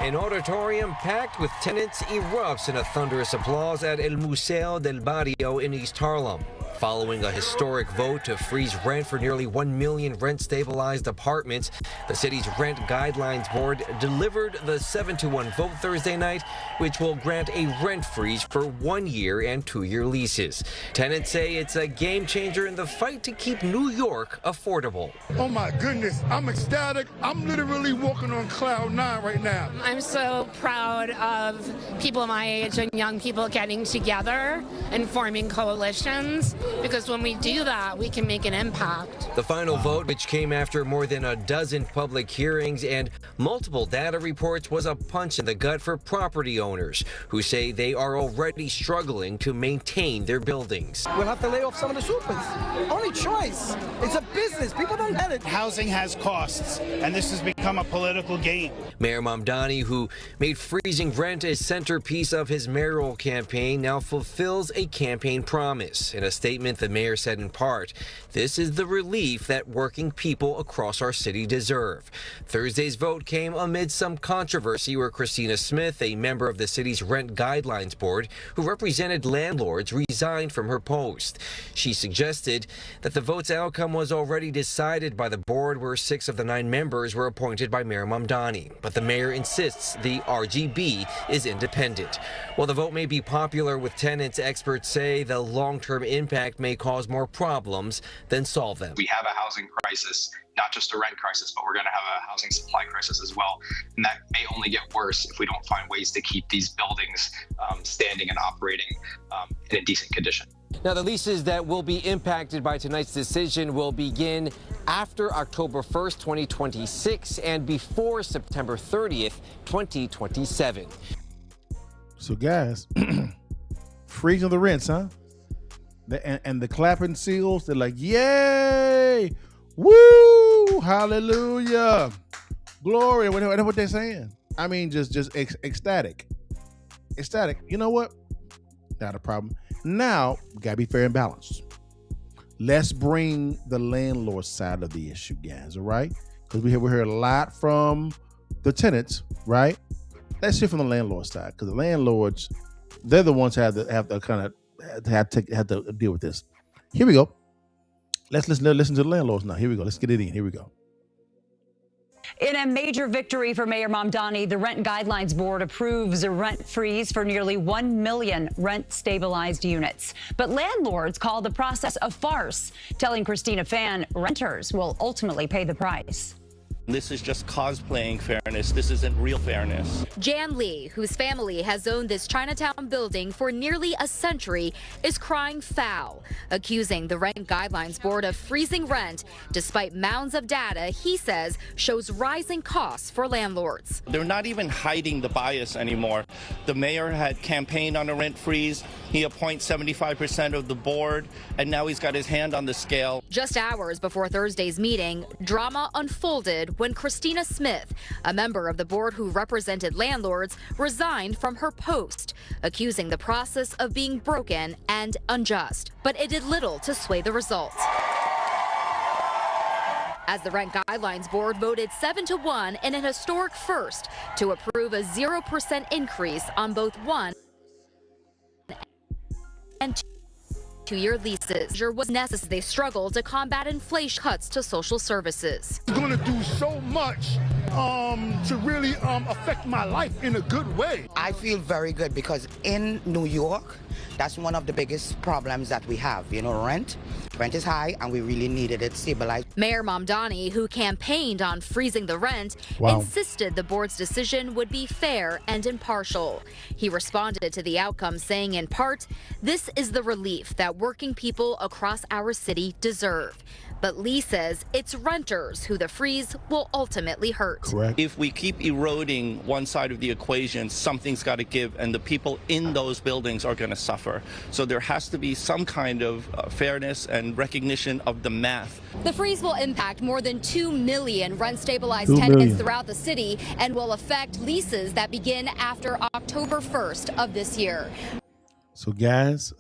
An auditorium packed with tenants erupts in a thunderous applause at El Museo del Barrio in East Harlem. Following a historic vote to freeze rent for nearly 1 million rent-stabilized apartments, the city's Rent Guidelines Board delivered the 7-1 vote Thursday night, which will grant a rent freeze for 1-year and 2-year leases. Tenants say it's a game changer in the fight to keep New York affordable. Oh my goodness, I'm ecstatic. I'm literally walking on cloud 9 right now. I'm so proud of people my age and young people getting together and forming coalitions, because when we do that, we can make an impact. The final vote, which came after more than a dozen public hearings and multiple data reports, was a punch in the gut for property owners who say they are already struggling to maintain their buildings. We'll have to lay off some of the supers. Only choice. It's a business. People don't get it. Housing has costs, and this has become a political game. Mayor Mamdani, who made freezing rent a centerpiece of his mayoral campaign, now fulfills a campaign promise. In a statement, the mayor said in part, "This is the relief that working people across our city deserve." Thursday's vote came amid some controversy where Christina Smith, a member of the city's Rent Guidelines Board who represented landlords, resigned from her post. She suggested that the vote's outcome was already decided by the board, where 6 of the 9 members were appointed by Mayor Mamdani. But the mayor insists the RGB is independent. While the vote may be popular with tenants, experts say the long-term impact may cause more problems than solve them. We have a housing crisis, not just a rent crisis, but we're going to have a housing supply crisis as well. And that may only get worse if we don't find ways to keep these buildings standing and operating in a decent condition. Now, the leases that will be impacted by tonight's decision will begin after October 1st, 2026 and before September 30th, 2027. So, guys, freezing the rents, huh? And the clapping seals, they're like, yay! Woo! Hallelujah! Glory! What they're saying. I mean, just ecstatic. Ecstatic. You know what? Not a problem. Now, gotta be fair and balanced. Let's bring the landlord side of the issue, guys, all right? Because we hear a lot from the tenants, right? Let's hear from the landlord side, because the landlords, they're the ones who have to deal with this. Here we go. Let's listen to the landlords now. Here we go. Let's get it in. Here we go. In a major victory for Mayor Mamdani, the Rent Guidelines Board approves a rent freeze for nearly 1 million rent-stabilized units. But landlords call the process a farce, telling Christina Fan renters will ultimately pay the price. This is just cosplaying fairness. This isn't real fairness. Jan Lee, whose family has owned this Chinatown building for nearly a century, is crying foul, accusing the Rent Guidelines Board of freezing rent despite mounds of data he says shows rising costs for landlords. They're not even hiding the bias anymore. The mayor had campaigned on a rent freeze. He appoints 75% of the board, and now he's got his hand on the scale. Just hours before Thursday's meeting, drama unfolded when Christina Smith, a member of the board who represented landlords, resigned from her post, accusing the process of being broken and unjust. But it did little to sway the results, as the Rent Guidelines Board voted 7-1 in an historic first to approve a 0% increase on both 1- and 2-year leases. Was necessary. They struggled to combat inflation. Cuts to social services. It's going to do so much to really affect my life in a good way. I feel very good because in New York, that's one of the biggest problems that we have. You know, rent is high, and we really needed it stabilized. Mayor Mamdani, who campaigned on freezing the rent, insisted the board's decision would be fair and impartial. He responded to the outcome, saying in part, "This is the relief that working people across our city deserve." But Lee says it's renters who the freeze will ultimately hurt. Correct. If we keep eroding one side of the equation, something's got to give, and the people in those buildings are going to suffer. So there has to be some kind of fairness and recognition of the math. The freeze will impact more than 2 million rent-stabilized tenants throughout the city and will affect leases that begin after October 1st of this year. So, guys,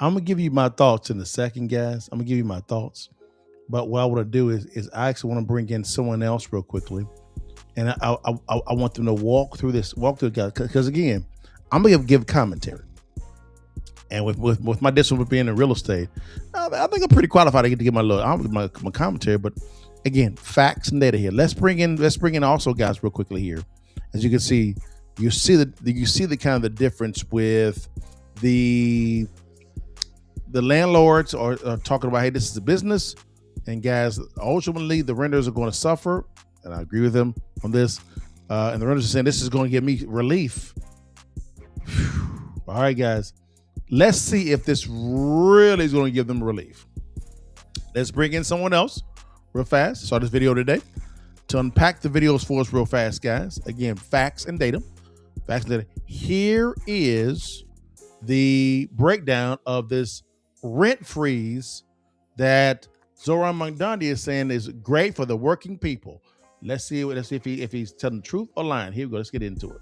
I'm going to give you my thoughts in a second, guys. I'm going to give you my thoughts. But what I want to do is I actually want to bring in someone else real quickly. And I want them to walk through this, guys. Because, again, I'm going to give commentary. And with my discipline being in real estate, I think I'm pretty qualified to get my commentary. But again, facts and data here. Let's bring in also, guys, real quickly here. As you can see, you see the kind of the difference with the landlords are talking about, hey, this is a business, and guys, ultimately the renters are going to suffer, and I agree with them on this. And the renters are saying this is going to give me relief. All right, guys. Let's see if this really is going to give them relief. Let's bring in someone else real fast. Saw this video today to unpack the videos for us real fast, guys. Again, facts and data. Facts and data. Here is the breakdown of this rent freeze that Zoran Mamdani is saying is great for the working people. Let's see if he's telling the truth or lying. Here we go. Let's get into it.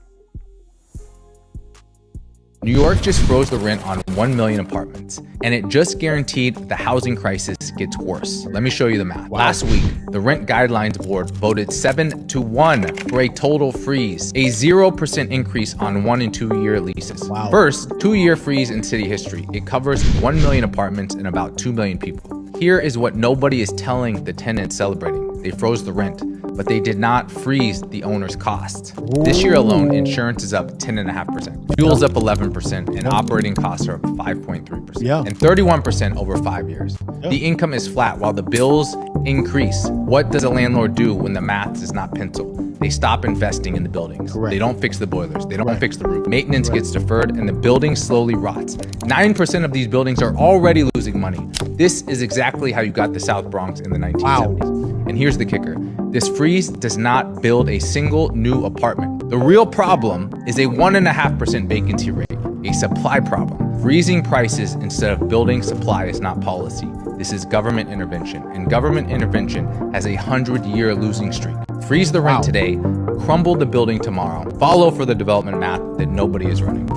New York just froze the rent on 1 million apartments, and it just guaranteed the housing crisis gets worse. Let me show you the math. Wow. Last week, the Rent Guidelines Board voted 7-1 for a total freeze, a 0% increase on 1 and 2 year leases. Wow. First 2-year freeze in city history. It covers 1 million apartments and about 2 million people. Here is what nobody is telling the tenants celebrating. They froze the rent, but they did not freeze the owner's costs. This year alone, insurance is up 10.5%, fuel's up 11%, and operating costs are up 5.3%, and 31% over 5 years. The income is flat while the bills increase. What does a landlord do when the math does not pencil? They stop investing in the buildings. Correct. They don't fix the boilers. They don't fix the roof. Maintenance gets deferred, and the building slowly rots. 9% of these buildings are already losing money. This is exactly how you got the South Bronx in the 1970s. Wow. And here's the kicker. This freeze does not build a single new apartment. The real problem is a 1.5% vacancy rate, a supply problem. Freezing prices instead of building supply is not policy. This is government intervention, and government intervention has a 100-year losing streak. Freeze the rent today, crumble the building tomorrow, follow for the development math that nobody is running.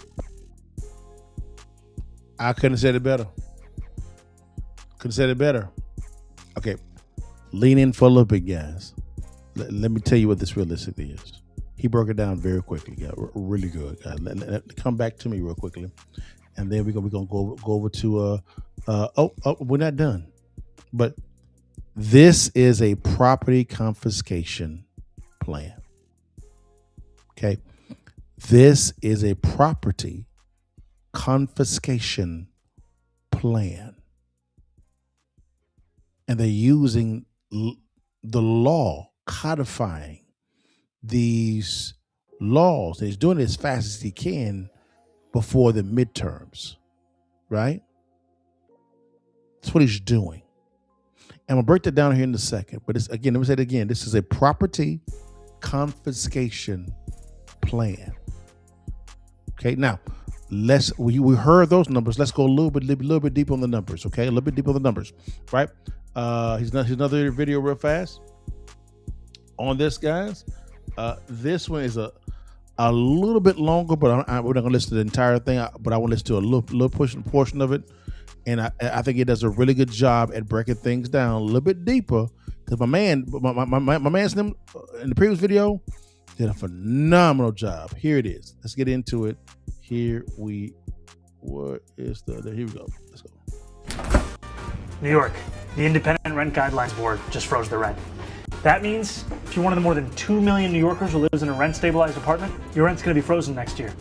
I couldn't have said it better. Okay, lean in for a little bit, guys. Let me tell you what this realistically is. He broke it down very quickly, guys. Really good, guys. Come back to me real quickly, and then we're gonna go over to we're not done, but this is a property confiscation plan. Okay, this is a property confiscation plan, and they're using the law, codifying these laws. He's doing it as fast as he can before the midterms, right? That's what he's doing. And I'm gonna break that down here in a second. But let me say it again. This is a property confiscation plan. Okay, now we heard those numbers. Let's go a little bit deeper on the numbers. Okay, a little bit deeper on the numbers, right? Here's another video real fast on this, guys. This one is a little bit longer, but we're not gonna listen to the entire thing. But I want to listen to a little portion of it, and I think it does a really good job at breaking things down a little bit deeper. Because my man's in the previous video did a phenomenal job. Here it is. Let's get into it. Here we go. Let's go. New York, the Independent Rent Guidelines Board just froze the rent. That means if you're one of the more than 2 million New Yorkers who lives in a rent-stabilized apartment, your rent's going to be frozen next year.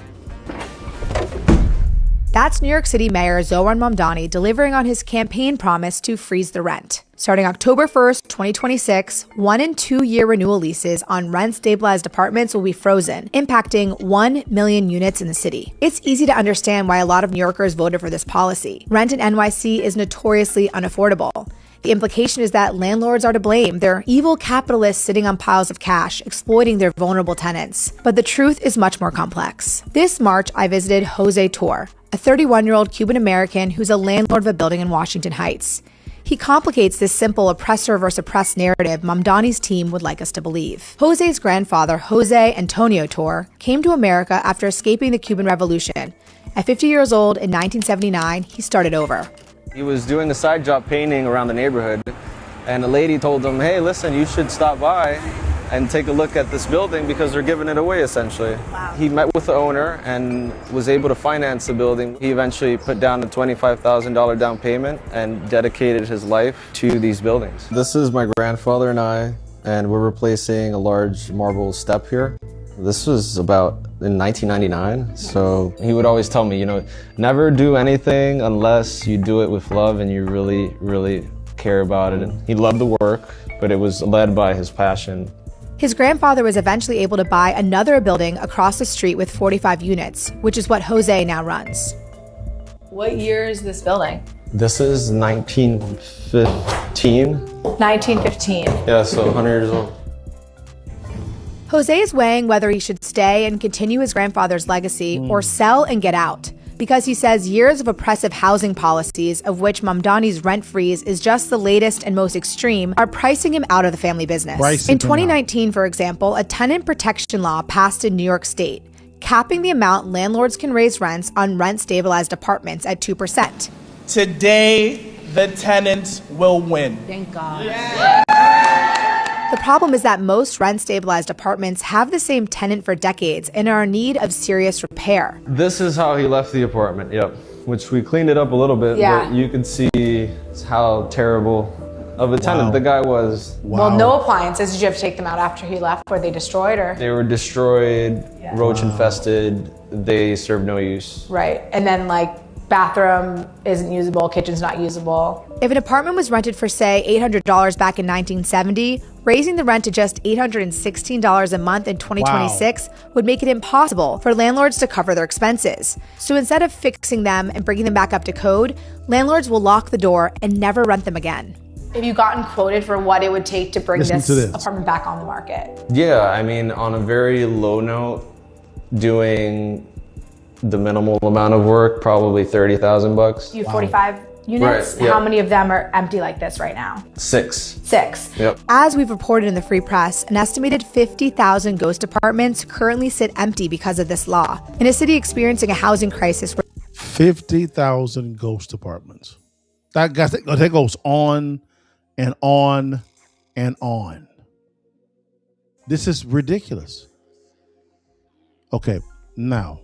That's New York City Mayor Zoran Mamdani delivering on his campaign promise to freeze the rent. Starting October 1st, 2026, 1 and 2 year renewal leases on rent-stabilized apartments will be frozen, impacting 1 million units in the city. It's easy to understand why a lot of New Yorkers voted for this policy. Rent in NYC is notoriously unaffordable. The implication is that landlords are to blame. They're evil capitalists sitting on piles of cash, exploiting their vulnerable tenants. But the truth is much more complex. This March, I visited Jose Tor, a 31-year-old Cuban-American who's a landlord of a building in Washington Heights. He complicates this simple oppressor versus oppressed narrative Mamdani's team would like us to believe. Jose's grandfather, Jose Antonio Tor, came to America after escaping the Cuban Revolution. At 50 years old in 1979, he started over. He was doing a side job painting around the neighborhood, and a lady told him, hey, listen, you should stop by and take a look at this building because they're giving it away, essentially. Wow. He met with the owner and was able to finance the building. He eventually put down a $25,000 down payment and dedicated his life to these buildings. This is my grandfather and I, and we're replacing a large marble step here. This was about in 1999, so he would always tell me, you know, never do anything unless you do it with love and you really, really care about it. And he loved the work, but it was led by his passion. His grandfather was eventually able to buy another building across the street with 45 units, which is what Jose now runs. What year is this building? This is 1915. 1915. Yeah, so 100 years old. Jose is weighing whether he should stay and continue his grandfather's legacy or sell and get out, because he says years of oppressive housing policies, of which Mamdani's rent freeze is just the latest and most extreme, are pricing him out of the family business. In 2019, for example, a tenant protection law passed in New York State, capping the amount landlords can raise rents on rent-stabilized apartments at 2%. Today, the tenants will win. Thank God. Yeah. The problem is that most rent-stabilized apartments have the same tenant for decades and are in need of serious repair. This is how he left the apartment, yep. Which we cleaned it up a little bit, but you can see how terrible of a tenant the guy was. Well, no appliances. Did you have to take them out after he left? Were they destroyed or? They were destroyed, roach infested, they served no use. Right, and then like bathroom isn't usable, kitchen's not usable. If an apartment was rented for, say, $800 back in 1970, raising the rent to just $816 a month in 2026 would make it impossible for landlords to cover their expenses. So instead of fixing them and bringing them back up to code, landlords will lock the door and never rent them again. Have you gotten quoted for what it would take to bring this apartment back on the market? Yeah, I mean, on a very low note, doing the minimal amount of work, probably $30,000. You have 45 units? Right, yep. How many of them are empty like this right now? 6. 6. Yep. As we've reported in the Free Press, an estimated 50,000 ghost apartments currently sit empty because of this law. In a city experiencing a housing crisis where 50,000 ghost apartments. That goes on and on and on. This is ridiculous. Okay, now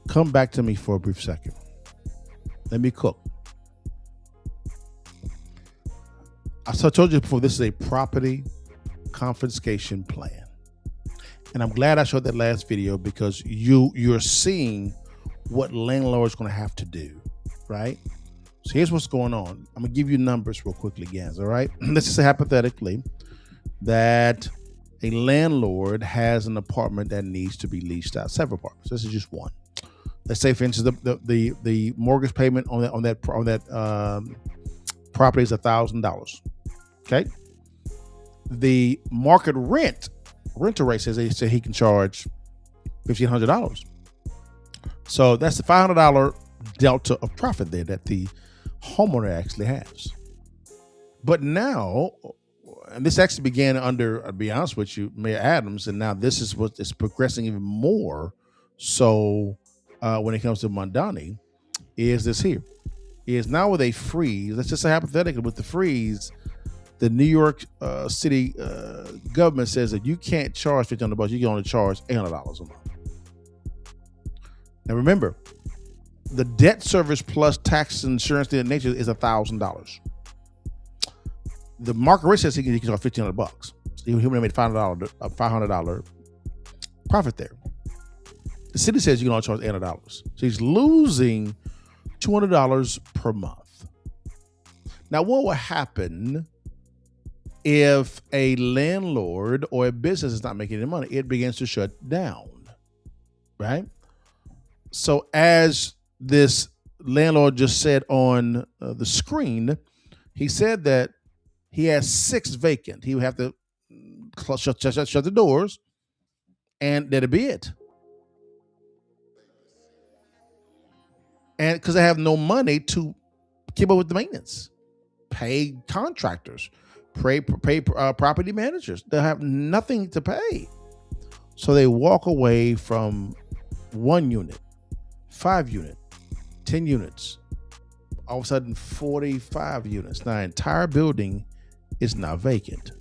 come back to me for a brief second. Let me cook. I told you before, this is a property confiscation plan. And I'm glad I showed that last video because you're seeing what landlords are going to have to do, right? So here's what's going on. I'm going to give you numbers real quickly, guys, all right? Let's just say hypothetically that a landlord has an apartment that needs to be leased out, several apartments. This is just one. Let's say, for instance, the mortgage payment on that property is $1,000. Okay. The market rental rate says he can charge $1,500. So that's the $500 delta of profit there that the homeowner actually has. But now, and this actually began under, I'll be honest with you, Mayor Adams, and now this is what is progressing even more. So when it comes to Mamdani, is this here? Is now with a freeze, let's just say hypothetically with the freeze, the New York City government says that you can't charge $1,500, you can only charge $800 a month. Now remember, the debt service plus tax and insurance of that nature is $1,000. The market rate says he can charge $1,500. So he would have made $500 profit there. The city says you can only charge $800. So he's losing $200 per month. Now, what will happen if a landlord or a business is not making any money? It begins to shut down, right? So as this landlord just said on the screen, He said that he has 6 vacant. He would have to shut the doors, and that'd be it. And because they have no money to keep up with the maintenance, pay contractors, pay property managers. They have nothing to pay. So they walk away from 1 unit, 5 unit, 10 units, all of a sudden 45 units. Now, the entire building is now vacant.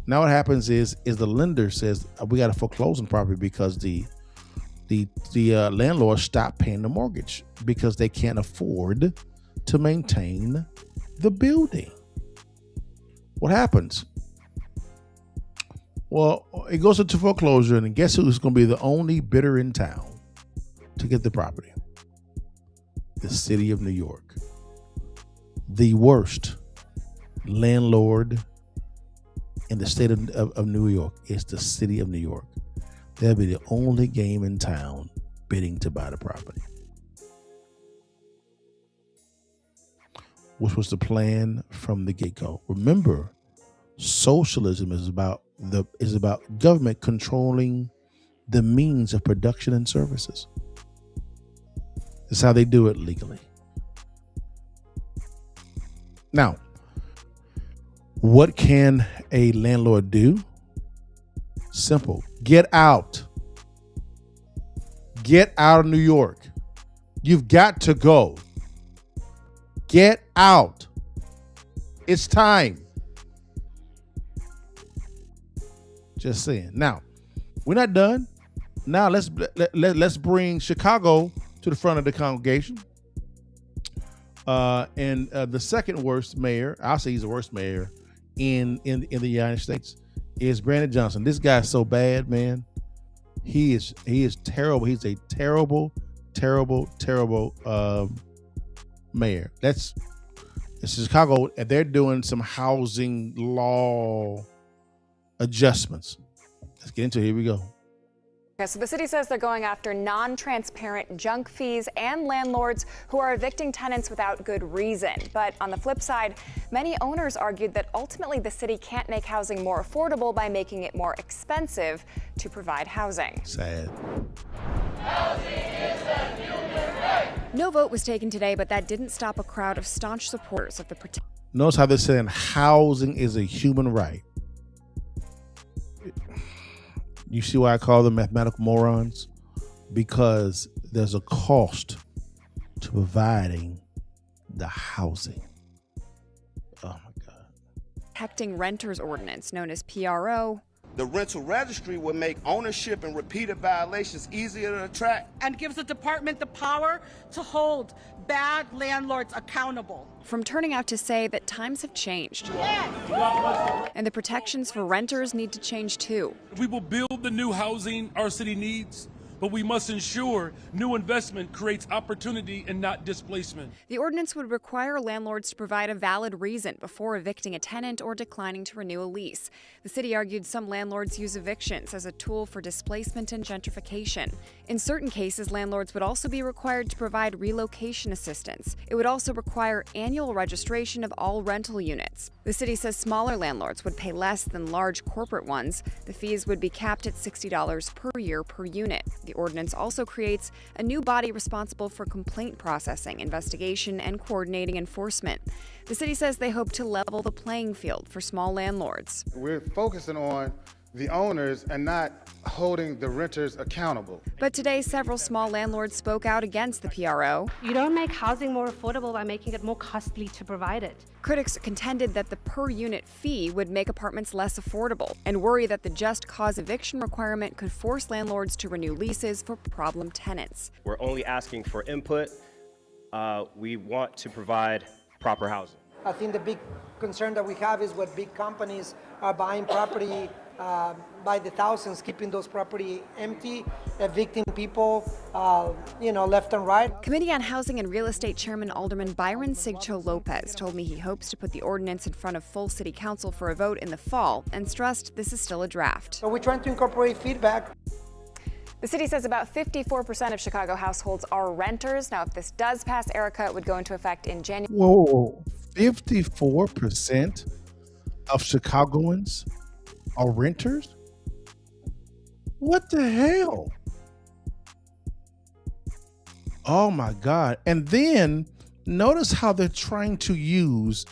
Now what happens is the lender says, we got to foreclose on property because the landlord stopped paying the mortgage because they can't afford to maintain the building. What happens? Well, it goes into foreclosure, and guess who's going to be the only bidder in town to get the property? The city of New York. The worst landlord in the state of New York is the city of New York. They'll be the only game in town bidding to buy the property. Which was the plan from the get-go. Remember, socialism is about government controlling the means of production and services. That's how they do it legally. Now, what can a landlord do? Simple. Get out. Get out of New York. You've got to go. Get out. It's time. Just saying. Now, we're not done. Now let's bring Chicago to the front of the congregation. And the second worst mayor, I'll say he's the worst mayor in the United States, is Brandon Johnson. This guy's so bad, man. He is terrible. He's a terrible mayor. It's Chicago, and they're doing some housing law adjustments. Let's get into it. Here we go. Okay, so the city says they're going after non-transparent junk fees and landlords who are evicting tenants without good reason. But on the flip side, many owners argued that ultimately the city can't make housing more affordable by making it more expensive to provide housing. Sad. No vote was taken today, but that didn't stop a crowd of staunch supporters of the protection. Notice how they're saying housing is a human right. You see why I call them mathematical morons? Because there's a cost to providing the housing. Oh my God. Protecting renters ordinance, known as PRO. The rental registry will make ownership and repeated violations easier to track. And gives the department the power to hold bad landlords accountable. From turning out to say that times have changed. And the protections for renters need to change too. We will build the new housing our city needs, but we must ensure new investment creates opportunity and not displacement. The ordinance would require landlords to provide a valid reason before evicting a tenant or declining to renew a lease. The city argued some landlords use evictions as a tool for displacement and gentrification. In certain cases, landlords would also be required to provide relocation assistance. It would also require annual registration of all rental units. The city says smaller landlords would pay less than large corporate ones. The fees would be capped at $60 per year per unit. The ordinance also creates a new body responsible for complaint processing, investigation, and coordinating enforcement. The city says they hope to level the playing field for small landlords. We're focusing on the owners and not holding the renters accountable. But today, several small landlords spoke out against the PRO. You don't make housing more affordable by making it more costly to provide it. Critics contended that the per-unit fee would make apartments less affordable and worry that the just cause eviction requirement could force landlords to renew leases for problem tenants. We're only asking for input. We want to provide proper housing. I think the big concern that we have is what big companies are buying property by the thousands, keeping those property empty, evicting people, left and right. Committee on Housing and Real Estate Chairman Alderman Byron Sigcho Lopez told me he hopes to put the ordinance in front of full city council for a vote in the fall and stressed this is still a draft. So we're trying to incorporate feedback. The city says about 54% of Chicago households are renters. Now, if this does pass, Erica, it would go into effect in January. Whoa. 54% of Chicagoans are renters? What the hell? Oh my God. And then notice how they're trying to use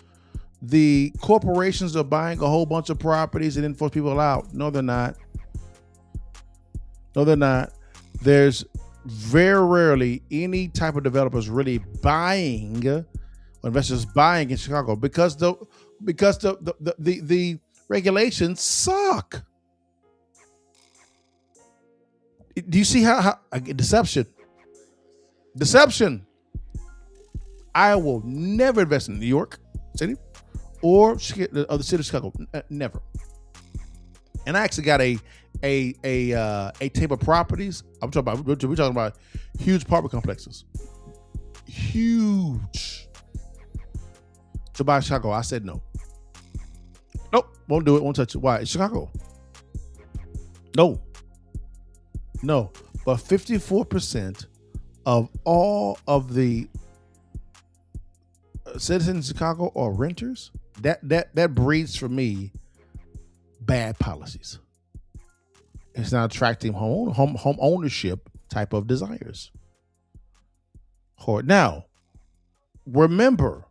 the corporations are buying a whole bunch of properties and then force people out. No, they're not. No, they're not. There's very rarely any type of developers really buying or investors buying in Chicago because the regulations suck. Do you see how deception? I will never invest in New York City or the city of Chicago. Never. And I actually got a table of properties. We're talking about huge apartment complexes. Huge. To buy Chicago. I said no. Nope. Won't do it. Won't touch it. Why? It's Chicago. No. But 54% of all of the citizens in Chicago are renters. That breeds for me bad policies. It's not attracting home ownership type of desires. Now, remember,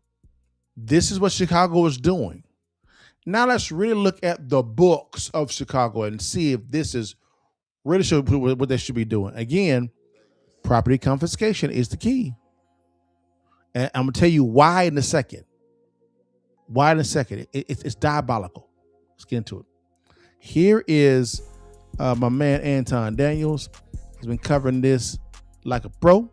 this is what Chicago is doing. Now let's really look at the books of Chicago and see if this is really what they should be doing. Again, property confiscation is the key. And I'm going to tell you why in a second. It's diabolical. Let's get into it. Here is my man Anton Daniels. He's been covering this like a pro.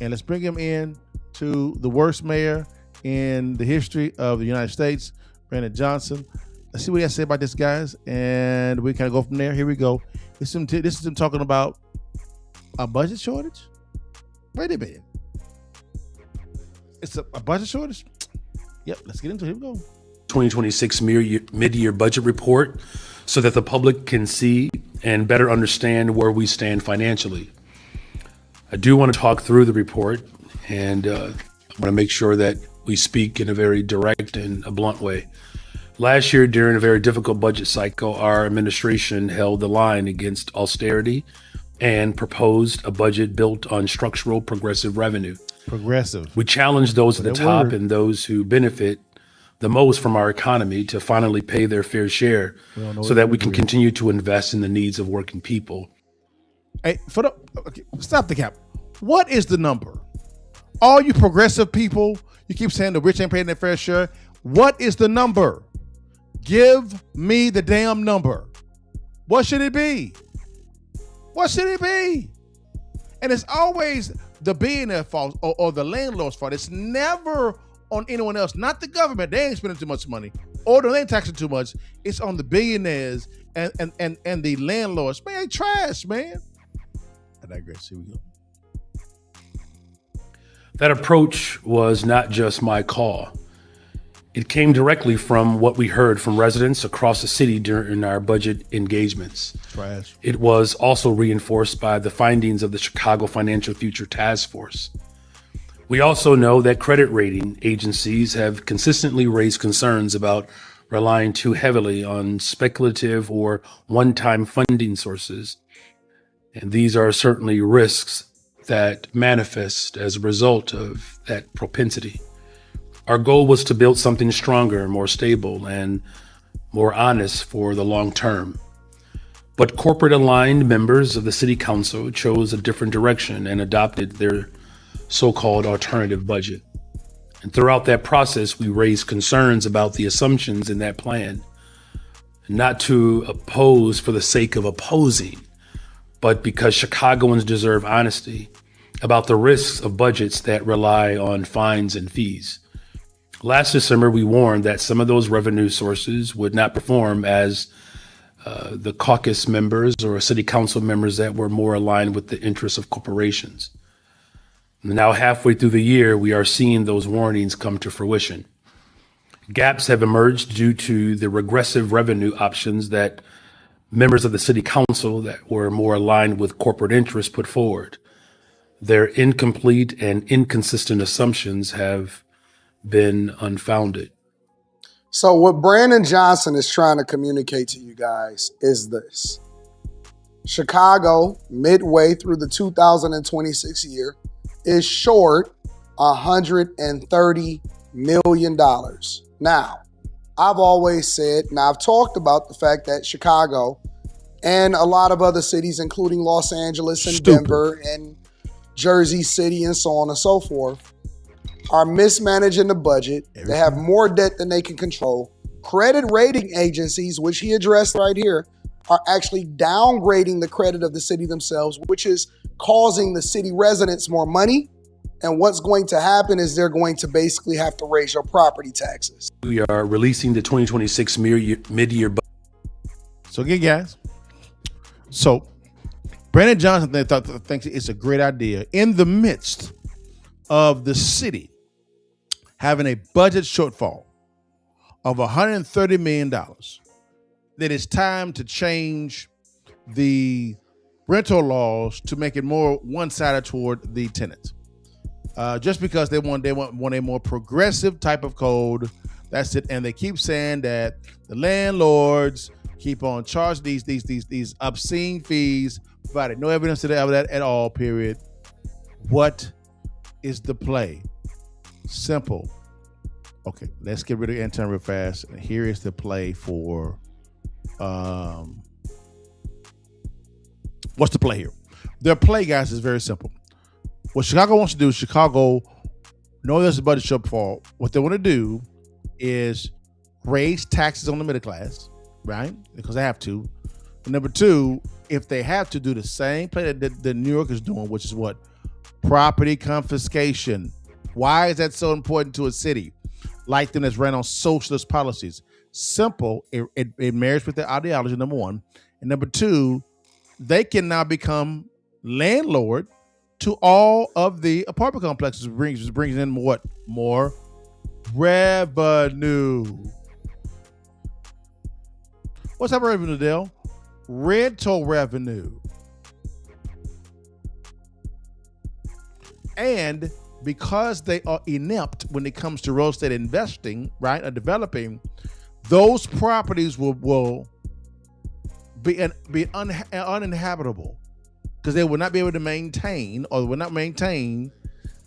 And let's bring him in to the worst mayor in the history of the United States, Brandon Johnson. Let's see what he has to say about this, guys. And we kind of go from there. Here we go. This is him talking about a budget shortage. Wait a minute. It's a budget shortage? Yep, let's get into it. Here we go. 2026 mid-year budget report so that the public can see and better understand where we stand financially. I do want to talk through the report, and I want to make sure that we speak in a very direct and a blunt way. Last year, during a very difficult budget cycle, our administration held the line against austerity and proposed a budget built on structural progressive revenue. We challenged those at the top and those who benefit the most from our economy to finally pay their fair share so that we can continue to invest in the needs of working people. Hey, stop the cap. What is the number? All you progressive people, you keep saying the rich ain't paying their fair share. What is the number? Give me the damn number. What should it be? And it's always the billionaire fault or the landlord's fault. It's never on anyone else, not the government. They ain't spending too much money or they ain't taxing too much. It's on the billionaires and the landlords. Man, trash, man. I digress. Here we go. That approach was not just my call. It came directly from what we heard from residents across the city during our budget engagements. Trash. It was also reinforced by the findings of the Chicago Financial Future Task Force. We also know that credit rating agencies have consistently raised concerns about relying too heavily on speculative or one-time funding sources. And these are certainly risks that manifest as a result of that propensity. Our goal was to build something stronger, more stable, and more honest for the long term. But corporate-aligned members of the City Council chose a different direction and adopted their so-called alternative budget. And throughout that process, we raised concerns about the assumptions in that plan, not to oppose for the sake of opposing, but because Chicagoans deserve honesty about the risks of budgets that rely on fines and fees. Last December, we warned that some of those revenue sources would not perform as the caucus members or city council members that were more aligned with the interests of corporations. Now, halfway through the year, we are seeing those warnings come to fruition. Gaps have emerged due to the regressive revenue options that members of the city council that were more aligned with corporate interests put forward. Their incomplete and inconsistent assumptions have been unfounded. So what Brandon Johnson is trying to communicate to you guys is this. Chicago, midway through the 2026 year, is short $130 million. Now, I've always said, and I've talked about the fact that Chicago and a lot of other cities, including Los Angeles and Denver and Jersey City and so on and so forth, are mismanaging the budget. They have more debt than they can control. Credit rating agencies, which he addressed right here, are actually downgrading the credit of the city themselves, which is causing the city residents more money. And what's going to happen is they're going to basically have to raise your property taxes. We are releasing the 2026 mid-year budget. So again, guys, so Brandon Johnson thinks it's a great idea in the midst of the city having a budget shortfall of $130 million, that it's time to change the rental laws to make it more one-sided toward the tenants. Just because they want a more progressive type of code. That's it. And they keep saying that the landlords keep on charging these obscene fees, provided no evidence of that at all, period. What is the play? Simple. Okay, let's get rid of intern real fast. And here is the play for what's the play here? Their play, guys, is very simple. What Chicago wants to do is Chicago know there's a budget shortfall. What they want to do is raise taxes on the middle class, right? Because they have to. And number two, if they have to, do the same play that New York is doing, which is what? Property confiscation. Why is that so important to a city like them that's ran on socialist policies? Simple. It marries with their ideology, number one. And number two, they can now become landlord to all of the apartment complexes, which brings in what? More revenue. What's that revenue, Dale? Rental revenue. And because they are inept when it comes to real estate investing, right, or developing, those properties will be uninhabitable, because they will not be able to maintain, or will not maintain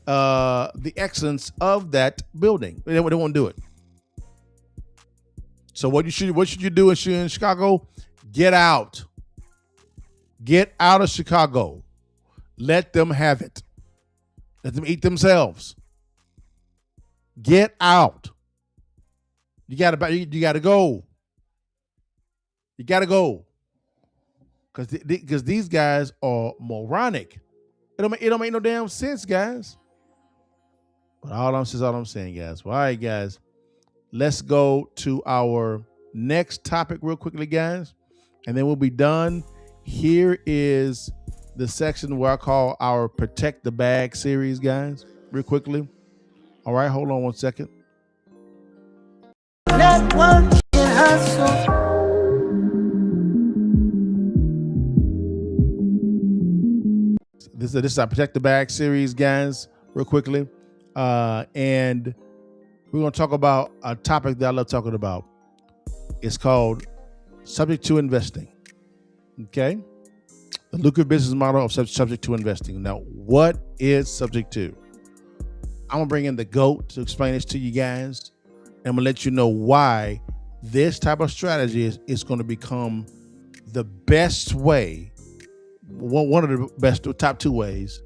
the excellence of that building. They won't do it. So what should you do in Chicago? Get out. Get out of Chicago. Let them have it. Let them eat themselves. Get out. You gotta go. You gotta go. Because these guys are moronic. It don't make no damn sense, guys. But all I'm saying, guys. Well, all right, guys. Let's go to our next topic real quickly, guys. And then we'll be done. Here is the section where I call our Protect the Bag series, guys. Real quickly. All right, hold on 1 second. Network and hustle. This is our Protect the Bag series, guys, real quickly. And we're going to talk about a topic that I love talking about. It's called Subject to Investing. Okay? The lucrative business model of subject to investing. Now, what is subject to? I'm going to bring in the GOAT to explain this to you guys. And I'm going to let you know why this type of strategy is going to become the best way, one of the best, top two ways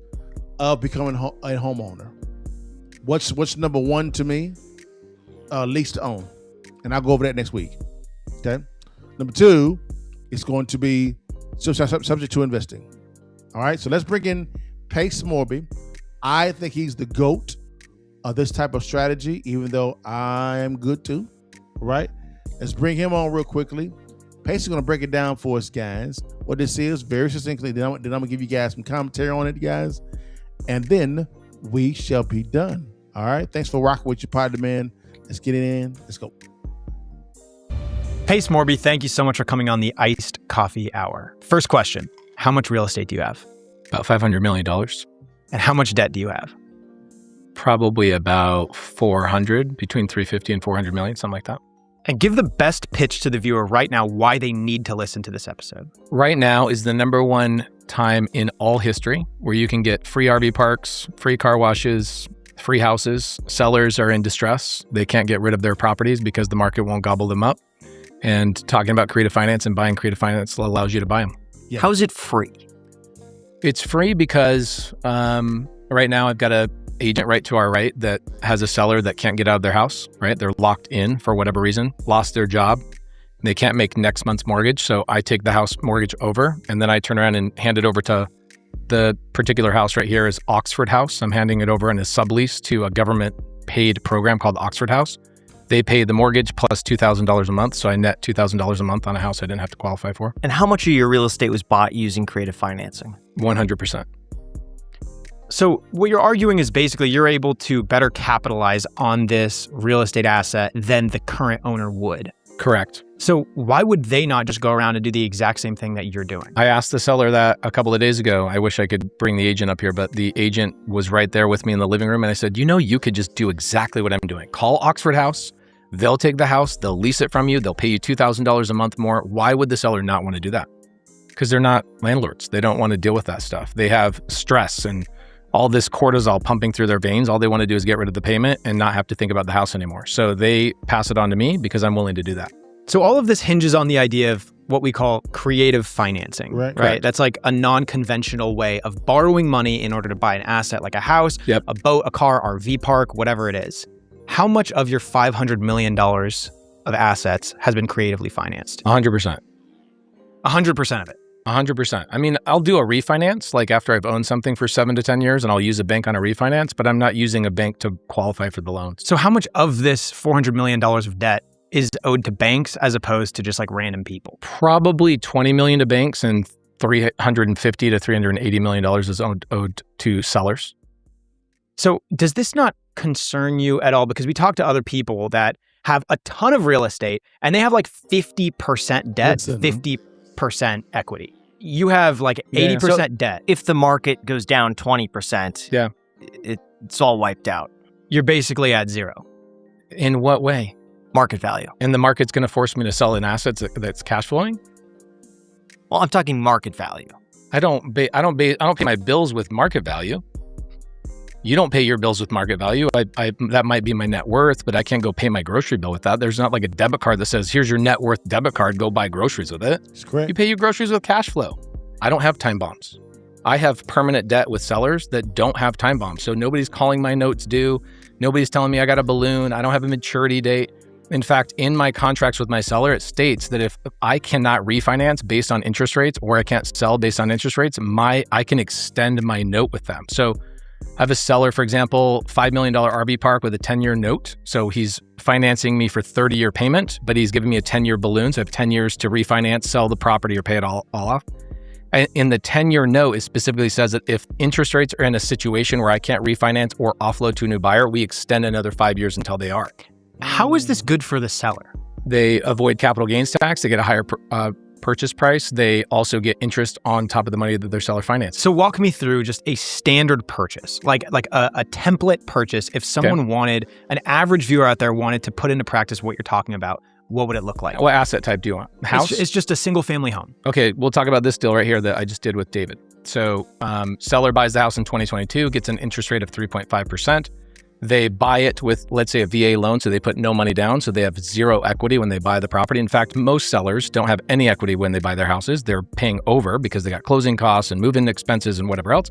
of becoming a homeowner. What's number one to me? Lease to own. And I'll go over that next week. Okay. Number two is going to be subject to investing. All right. So let's bring in Pace Morby. I think he's the GOAT of this type of strategy, even though I am good too. All right. Let's bring him on real quickly. Pace is going to break it down for us, guys. What this is very succinctly. Then I'm going to give you guys some commentary on it, guys. And then we shall be done. All right. Thanks for rocking with your partner, man. Let's get it in. Let's go. Pace Morby, thank you so much for coming on the Iced Coffee Hour. First question, how much real estate do you have? About $500 million. And how much debt do you have? Probably about 400, between 350 and 400 million, something like that. And give the best pitch to the viewer right now why they need to listen to this episode. Right now is the #1 time in all history where you can get free RV parks, free car washes, free houses. Sellers are in distress. They can't get rid of their properties because the market won't gobble them up. And talking about creative finance and buying creative finance allows you to buy them. Yeah. How is it free? It's free because right now I've got a agent right to our right that has a seller that can't get out of their house, right? They're locked in for whatever reason, lost their job. They can't make next month's mortgage. So I take the house mortgage over and then I turn around and hand it over to the particular house right here is Oxford House. I'm handing it over in a sublease to a government paid program called Oxford House. They pay the mortgage plus $2,000 a month. So I net $2,000 a month on a house I didn't have to qualify for. And how much of your real estate was bought using creative financing? 100%. So what you're arguing is basically you're able to better capitalize on this real estate asset than the current owner would. Correct. So why would they not just go around and do the exact same thing that you're doing? I asked the seller that a couple of days ago. I wish I could bring the agent up here, but the agent was right there with me in the living room. And I said, you could just do exactly what I'm doing. Call Oxford House. They'll take the house. They'll lease it from you. They'll pay you $2,000 a month more. Why would the seller not want to do that? Because they're not landlords. They don't want to deal with that stuff. They have stress and all this cortisol pumping through their veins. All they want to do is get rid of the payment and not have to think about the house anymore. So they pass it on to me because I'm willing to do that. So all of this hinges on the idea of what we call creative financing, right? That's like a non-conventional way of borrowing money in order to buy an asset like a house, a boat, a car, RV park, whatever it is. How much of your $500 million of assets has been creatively financed? 100%. 100% of it? 100%. I mean, I'll do a refinance like after I've owned something for 7 to 10 years and I'll use a bank on a refinance, but I'm not using a bank to qualify for the loans. So how much of this $400 million of debt is owed to banks as opposed to just like random people? Probably 20 million to banks and 350 to 380 million dollars is owed to sellers. So does this not concern you at all? Because we talk to other people that have a ton of real estate and they have like 50% debt, 50% equity. You have like 80% debt. If the market goes down 20%, it's all wiped out. You're basically at zero. In what way? Market value. And the market's going to force me to sell an asset that's cash flowing? Well, I'm talking market value. I don't pay my bills with market value. You don't pay your bills with market value. That might be my net worth, but I can't go pay my grocery bill with that. There's not like a debit card that says, here's your net worth debit card, go buy groceries with it. That's correct. You pay your groceries with cash flow. I don't have time bombs. I have permanent debt with sellers that don't have time bombs. So nobody's calling my notes due. Nobody's telling me I got a balloon. I don't have a maturity date. In fact, in my contracts with my seller, it states that if I cannot refinance based on interest rates or I can't sell based on interest rates, I can extend my note with them. So I have a seller, for example, $5 million RV park with a 10-year note. So he's financing me for 30-year payment, but he's giving me a 10-year balloon. So I have 10 years to refinance, sell the property, or pay it all off. And in the 10-year note, it specifically says that if interest rates are in a situation where I can't refinance or offload to a new buyer, we extend another 5 years until they are. How is this good for the seller? They avoid capital gains tax. They get a higher purchase price. They also get interest on top of the money that their seller financed. So walk me through just a standard purchase, like a template purchase. If someone wanted, an average viewer out there wanted to put into practice what you're talking about, what would it look like? What asset type do you want? House? It's just a single family home. Okay, we'll talk about this deal right here that I just did with David. So seller buys the house in 2022, gets an interest rate of 3.5%. They buy it with, let's say, a VA loan, so they put no money down, so they have zero equity when they buy the property. In fact, most sellers don't have any equity when they buy their houses. They're paying over because they got closing costs and move-in expenses and whatever else.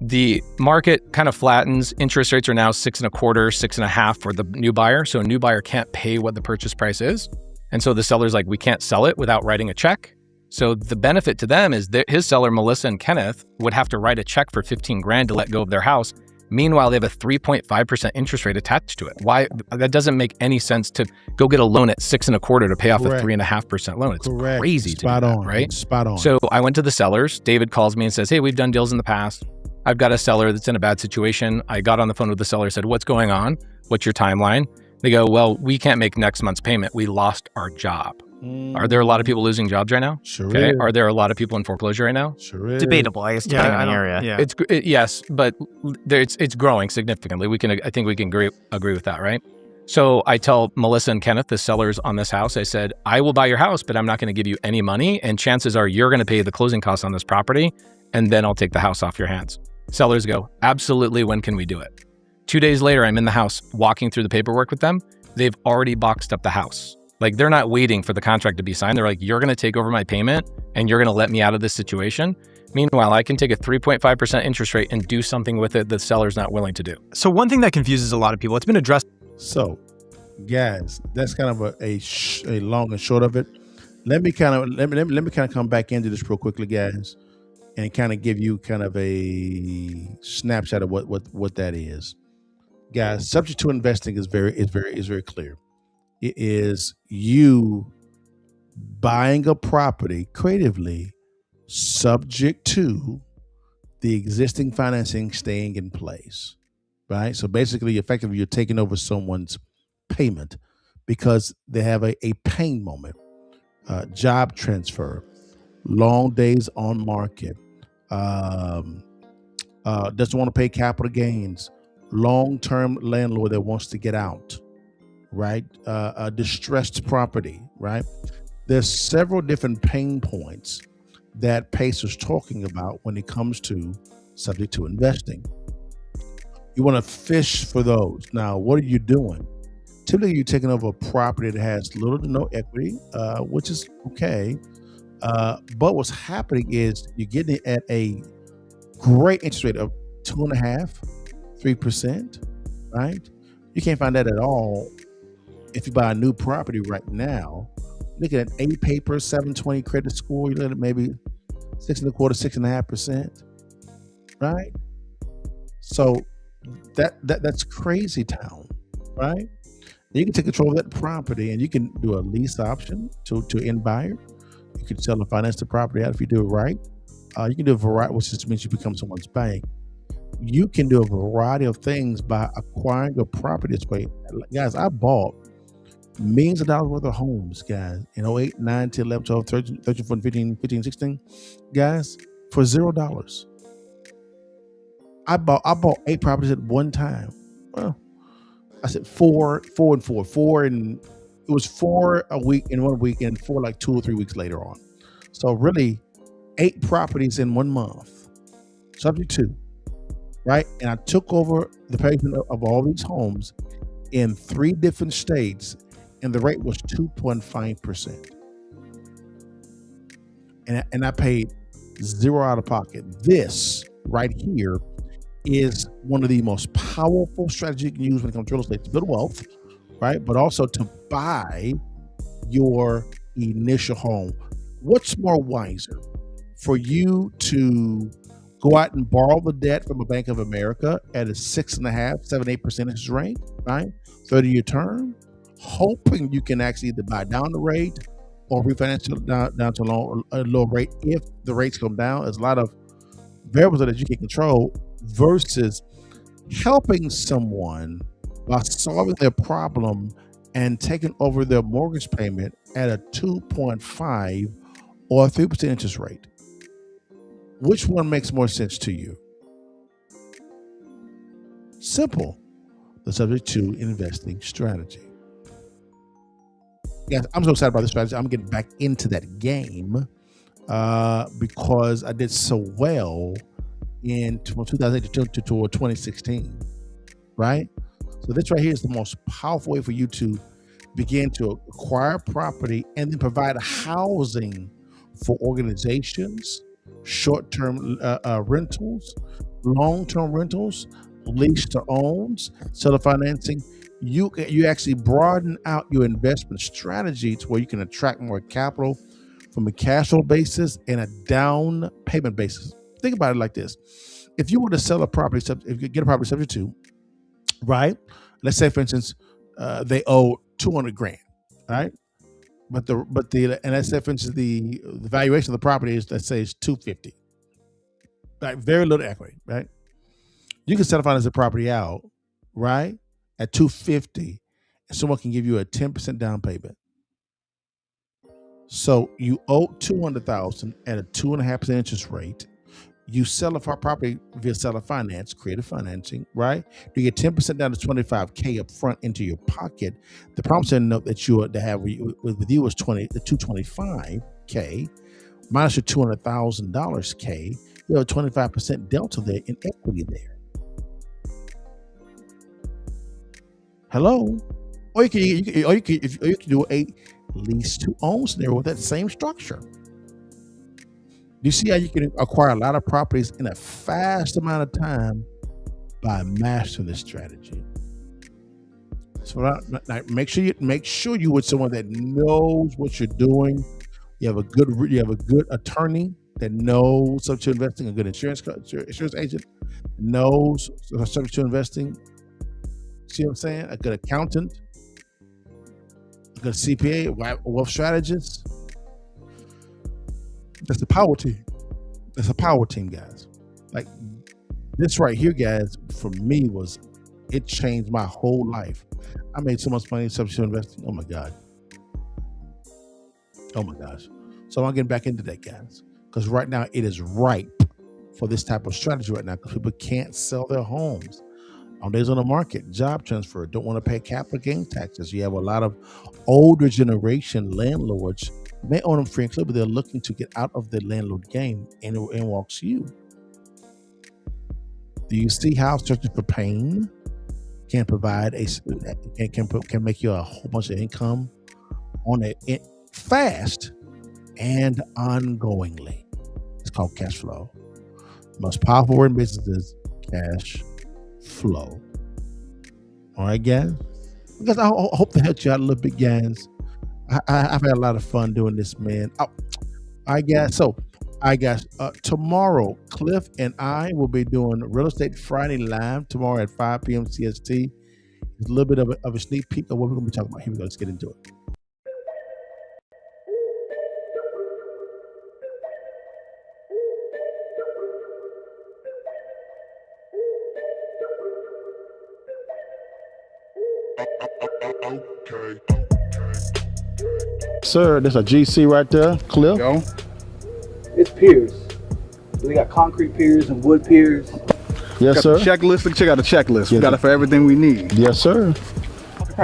The market kind of flattens. Interest rates are now 6.25%, 6.5% for the new buyer. So a new buyer can't pay what the purchase price is. And so the seller's like, we can't sell it without writing a check. So the benefit to them is that his seller, Melissa and Kenneth, would have to write a check for $15,000 to let go of their house. Meanwhile, they have a 3.5% interest rate attached to it. Why? That doesn't make any sense to go get a loan at 6.25% to pay off a 3.5% loan. It's crazy to do that, right? Spot on. So I went to the sellers. David calls me and says, hey, we've done deals in the past. I've got a seller that's in a bad situation. I got on the phone with the seller, said, what's going on? What's your timeline? They go, well, we can't make next month's payment. We lost our job. Are there a lot of people losing jobs right now? Sure Okay. is. Are there a lot of people in foreclosure right now? Sure is. Debatable, I guess, depending on the area. Yeah. Yes, but it's growing significantly. I think we can agree with that, right? So I tell Melissa and Kenneth, the sellers on this house, I said, I will buy your house, but I'm not going to give you any money. And chances are you're going to pay the closing costs on this property, and then I'll take the house off your hands. Sellers go, absolutely, when can we do it? 2 days later, I'm in the house walking through the paperwork with them. They've already boxed up the house. Like, they're not waiting for the contract to be signed. They're like, you're going to take over my payment and you're going to let me out of this situation. Meanwhile, I can take a 3.5% interest rate and do something with it the seller's not willing to do. So one thing that confuses a lot of people, it's been addressed. So, guys, that's kind of a long and short of it. Let me kind of come back into this real quickly, guys, and kind of give you kind of a snapshot of what that is. Guys, subject to investing is very clear. It is you buying a property creatively, subject to the existing financing staying in place, right? So basically, effectively, you're taking over someone's payment because they have a pain moment, job transfer, long days on market, doesn't want to pay capital gains, long-term landlord that wants to get out, right? A distressed property, right? There's several different pain points that Pacer's talking about when it comes to subject to investing. You want to fish for those. Now, what are you doing? Typically, you're taking over a property that has little to no equity, which is okay. But what's happening is you're getting it at a great interest rate of 2.5%, 3%, right? You can't find that at all if you buy a new property right now. Looking at 8 paper, 720 credit score, you're looking at maybe 6.25%, 6.5%, right? So that's crazy town, right? You can take control of that property and you can do a lease option to end buyer. You can sell and finance the property out if you do it right. You can do a variety, which just means you become someone's bank. You can do a variety of things by acquiring a property this way. Guys, I bought millions of dollars worth of homes, guys, in 08, 9, 10, 11, 12, 13, 14, 15, 16, guys, for $0. I bought 8 properties at one time. Well, I said four, and it was 4 a week in 1 week and 4 like 2 or 3 weeks later on. So really 8 properties in 1 month, subject to, right? And I took over the payment of all these homes in 3 different states, and the rate was 2.5%. And I paid $0 out of pocket. This right here is one of the most powerful strategies you can use when it comes to real estate to build wealth, right? But also to buy your initial home. What's more wiser for you to go out and borrow the debt from a Bank of America at a 6.5%, 7%, 8% interest rate, right? 30-year term, hoping you can actually either buy down the rate or refinance down to a low rate if the rates come down. There's a lot of variables that you can control versus helping someone by solving their problem and taking over their mortgage payment at a 2.5 or 3% interest rate. Which one makes more sense to you? Simple. The subject to investing strategy. Guys, I'm so excited about this strategy. I'm getting back into that game because I did so well from 2008 to 2016, right? So this right here is the most powerful way for you to begin to acquire property and then provide housing for organizations, short-term rentals, long-term rentals, lease to owns, seller financing. You actually broaden out your investment strategy to where you can attract more capital from a cash flow basis and a down payment basis. Think about it like this. If you were to sell a property, if you get a property subject to, right? Let's say, for instance, they owe $200,000, right? But let's say, for instance, the valuation of the property is, let's say, is $250,000, right? Very little equity, right? You can sell finance the property out, right, at $250,000, and someone can give you a 10% down payment. So you owe $200,000 at a 2.5% interest rate. You sell a property via seller finance, creative financing, right? You get 10% down to $25K up front into your pocket. The promissory note that you to have with you is $225K minus your $200,000 K. You have a 25% delta there in equity there. Hello, or you can do a lease to own scenario with that same structure. You see how you can acquire a lot of properties in a fast amount of time by mastering this strategy. So make sure you with someone that knows what you're doing. You have a good attorney that knows subject to investing, a good insurance agent knows subject to investing. See what I'm saying? A good accountant, a good CPA, a wealth strategist. That's a power team. That's a power team, guys. Like this right here, guys, for me it changed my whole life. I made so much money in subject to investing. Oh my God. Oh my gosh. So I'm getting back into that, guys. Because right now it is ripe for this type of strategy right now because people can't sell their homes. On days on the market, job transfer, don't want to pay capital gain taxes. You have a lot of older generation landlords may own them free and clear, but they're looking to get out of the landlord game, and walks you. Do you see how searching for pain can provide can make you a whole bunch of income on it fast and ongoingly? It's called cash flow. The most powerful word in business is cash flow. All right, guys. Because I hope to help you out a little bit, guys. I've had a lot of fun doing this, man. Oh, I guess so. I guess tomorrow, Cliff and I will be doing Real Estate Friday Live tomorrow at 5 p.m. CST. It's a little bit of a sneak peek of what we're going to be talking about. Here we go. Let's get into it. Okay. Sir, there's a GC right there, Cliff. Yo. It's piers. We got concrete piers and wood piers. Yes, sir. Checklist. Check out the checklist. Yes, we got it for everything we need. Yes, sir.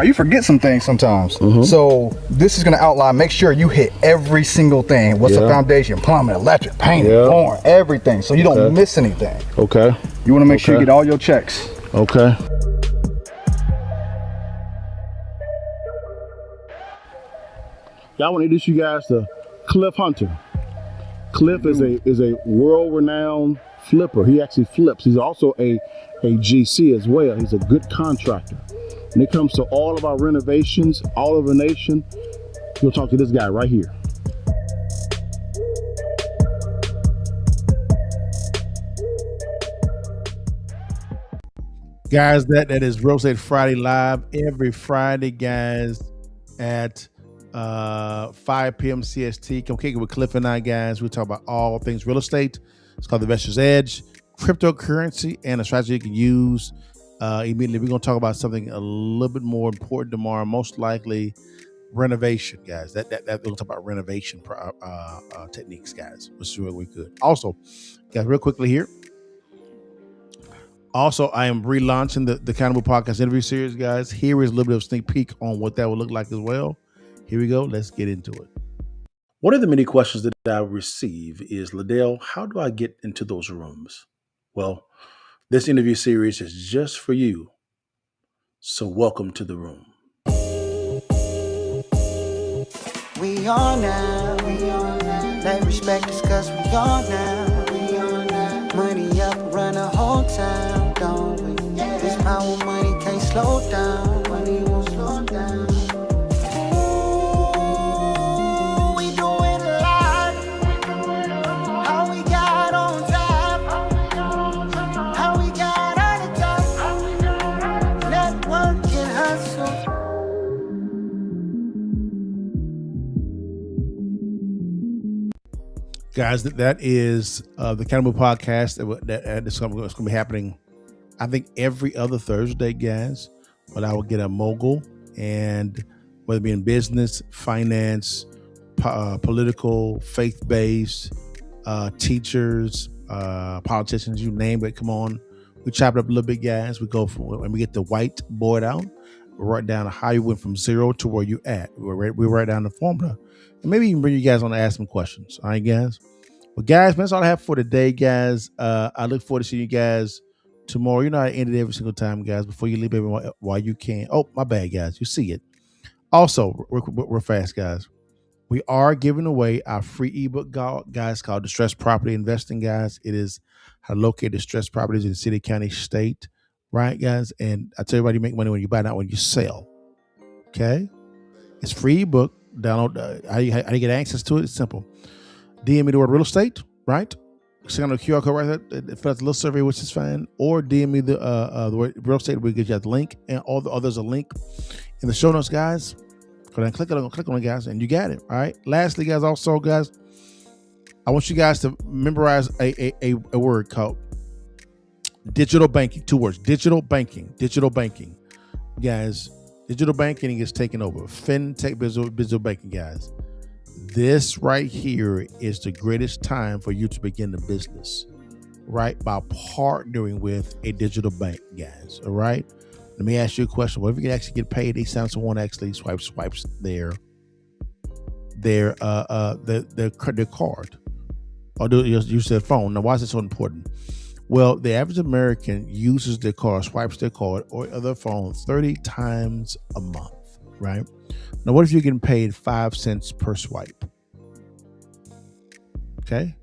You forget some things sometimes. So this is going to outline, make sure you hit every single thing. What's the foundation, plumbing, electric, painting, flooring, everything. So you don't miss anything. Okay. You want to make sure you get all your checks. Okay. I want to introduce you guys to Cliff Hunter. Cliff is a world-renowned flipper. He actually flips. He's also a GC as well. He's a good contractor. When it comes to all of our renovations, all over the nation, you'll talk to this guy right here. Guys, that is Real Estate Friday Live every Friday, guys, at 5 p.m. CST. Come kick it with Cliff and I, guys. We talk about all things real estate. It's called The Investor's Edge, cryptocurrency, and a strategy you can use immediately. We're going to talk about something a little bit more important tomorrow, most likely renovation, guys. We're going to talk about renovation techniques, guys, which is really good. Also, guys, real quickly here. Also, I am relaunching the Accountable Podcast interview series, guys. Here is a little bit of a sneak peek on what that will look like as well. Here we go. Let's get into it. One of the many questions that I receive is, Liddell, how do I get into those rooms? Well, this interview series is just for you. So welcome to the room. We on now. Let respect us cause we on now. Money up, run a whole town, don't we? This power money can't slow down. Money won't slow down. Guys, that is the Accountable Podcast. That's going to be happening, I think, every other Thursday, guys. But I will get a mogul, and whether it be in business, finance, political, faith-based, teachers, politicians, you name it. Come on. We chop it up a little bit, guys. We go from, and we get the whiteboard out. We write down how you went from 0 to where you at. We write down the formula. And maybe even bring you guys on to ask some questions. All right, guys? Well, guys, that's all I have for today, guys. I look forward to seeing you guys tomorrow. You know I end it every single time, guys. Before you leave, everyone, while you can. Oh, my bad, guys. You see it. Also, we're fast, guys. We are giving away our free ebook, guys, called Distressed Property Investing, guys. It is how to locate distressed properties in the city, county, state, right, guys? And I tell everybody, you make money when you buy, not when you sell. Okay? It's free ebook. Download. How you get access to it? It's simple. DM me the word real estate, right? Click on the QR code right there. Fill out the little survey, which is fine. Or DM me the word real estate. We get you the link, and there's a link in the show notes, guys. Go ahead and click on it, guys, and you got it. All right. Lastly, guys, also, guys, I want you guys to memorize a word called digital banking. 2 words: digital banking. Digital banking, guys. Digital banking is taking over. Fintech, digital banking, guys. This right here is the greatest time for you to begin the business, right? By partnering with a digital bank, guys. All right. Let me ask you a question. What if you can actually get paid? They sound someone actually swipes their card or use their phone. Now, why is it so important? Well, the average American uses their card, swipes their card or other phone 30 times a month, right? Now, what if you're getting paid 5 cents per swipe? Okay.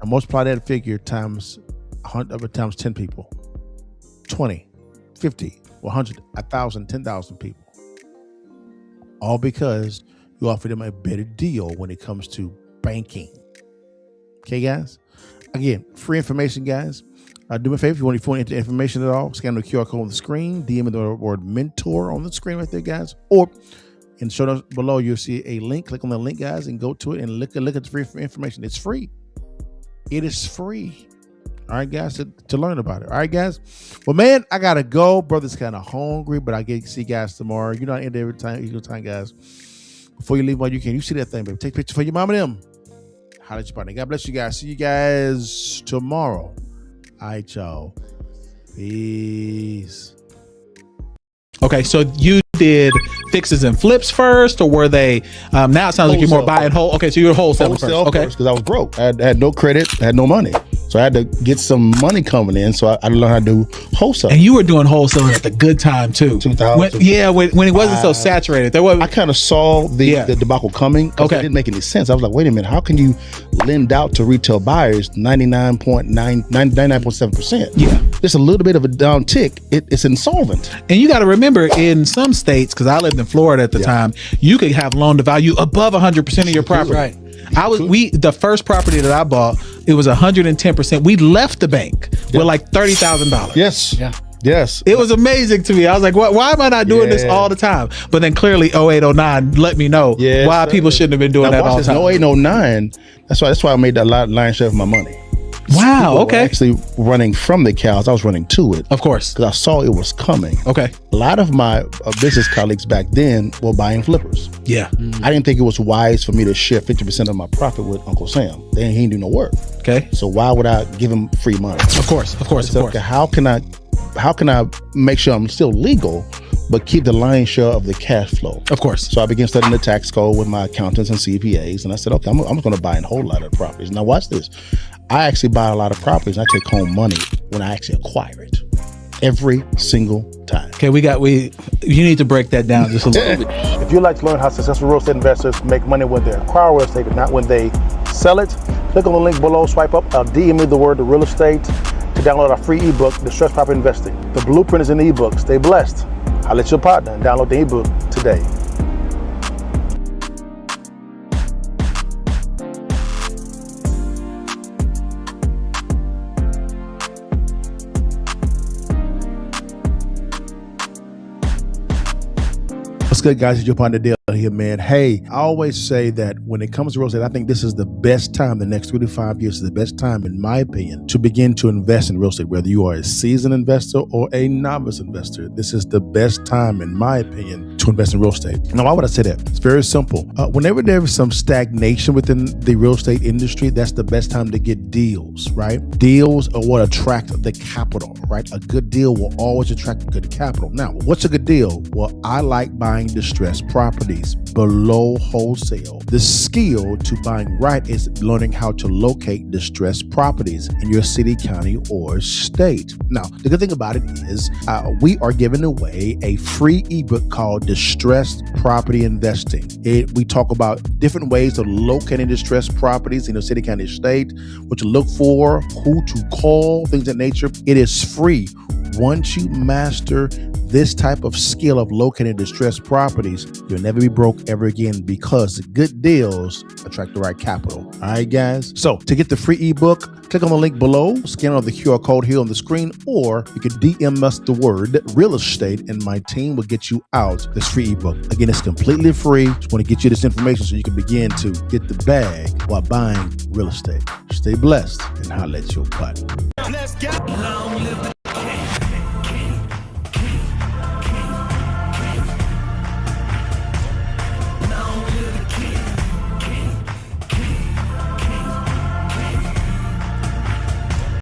Now, multiply that figure times 100 times 10 people, 20, 50, 100, 1,000, 10,000 people. All because you offer them a better deal when it comes to banking. Okay, guys? Again, free information, guys. Do me a favor, if you want any information at all, scan the QR code on the screen, DM me the word mentor on the screen right there, guys. Or in the show notes below, you'll see a link. Click on the link, guys, and go to it and look at the free information. It's free. It is free. All right, guys, to learn about it. All right, guys. Well, man, I got to go. Brother's kind of hungry, but I get to see you guys tomorrow. You know, I end every time, equal time, guys. Before you leave while you can, you see that thing, baby. Take a picture for your mom and them. Holla at your partner. God bless you guys. See you guys tomorrow. All right, y'all. Peace. Okay, so you did fixes and flips first, or were they? Now it sounds like you're more buying whole. Okay, so you're wholesale first. Okay, because I was broke. I had no credit, had no money, so I had to get some money coming in. So I learned how to do wholesale. And you were doing wholesaling at the good time too. 2000. When it wasn't so saturated. There was. I kind of saw the debacle coming. Okay, it didn't make any sense. I was like, wait a minute, how can you lend out to retail buyers 99.7%? Yeah, just a little bit of a down tick. It's insolvent. And you got to remember, in some states, because I lived in Florida at the time, you could have loan to value above 100% of your property. Right. The first property that I bought, it was 110%. We left the bank with like $30,000. Yes. Yeah. Yes. It was amazing to me. I was like, why am I not doing this all the time? But then clearly 08, 09 let me know why people shouldn't have been doing that all the time. 08, 09, that's why I made a lion's share of my money. Wow. Okay. Actually running from the cows, I was running to it. Of course. Because I saw it was coming. Okay. A lot of my business colleagues back then were buying flippers. Yeah. Mm-hmm. I didn't think it was wise for me to share 50% of my profit with Uncle Sam. He didn't do no work. Okay. So why would I give him free money? Of course. Okay, how can I make sure I'm still legal, but keep the lion's share of the cash flow? Of course. So I began studying the tax code with my accountants and CPAs, and I said, okay, I'm going to buy a whole lot of properties. Now watch this. I actually buy a lot of properties. And I take home money when I actually acquire it every single time. Okay, you need to break that down just a little bit. If you'd like to learn how successful real estate investors make money when they acquire real estate and not when they sell it, click on the link below, swipe up, I'll DM me the word real estate to download our free ebook, Distressed Property Investing. The blueprint is in the ebook. Stay blessed. I'll let your partner and download the ebook today. What's good, guys? It's your partner Dale here, man. Hey, I always say that when it comes to real estate, I think this is the best time. The next 3 to 5 years is the best time, in my opinion, to begin to invest in real estate. Whether you are a seasoned investor or a novice investor, this is the best time, in my opinion, to to invest in real estate. Now, why would I say that? It's very simple. Whenever there is some stagnation within the real estate industry, that's the best time to get deals, right? Deals are what attract the capital, right? A good deal will always attract good capital. Now, what's a good deal? Well, I like buying distressed properties below wholesale. The skill to buying right is learning how to locate distressed properties in your city, county, or state. Now, the good thing about it is we are giving away a free ebook called Distressed Property Investing. We talk about different ways of locating distressed properties in your city, county, state, what to look for, who to call, things of that nature. It is free. Once you master this type of skill of locating distressed properties, you'll never be broke ever again because good deals attract the right capital. All right, guys? So to get the free ebook, click on the link below, scan on the QR code here on the screen, or you can DM us the word real estate and my team will get you out this free ebook. Again, it's completely free. Just want to get you this information so you can begin to get the bag while buying real estate. Stay blessed and holla at your partner.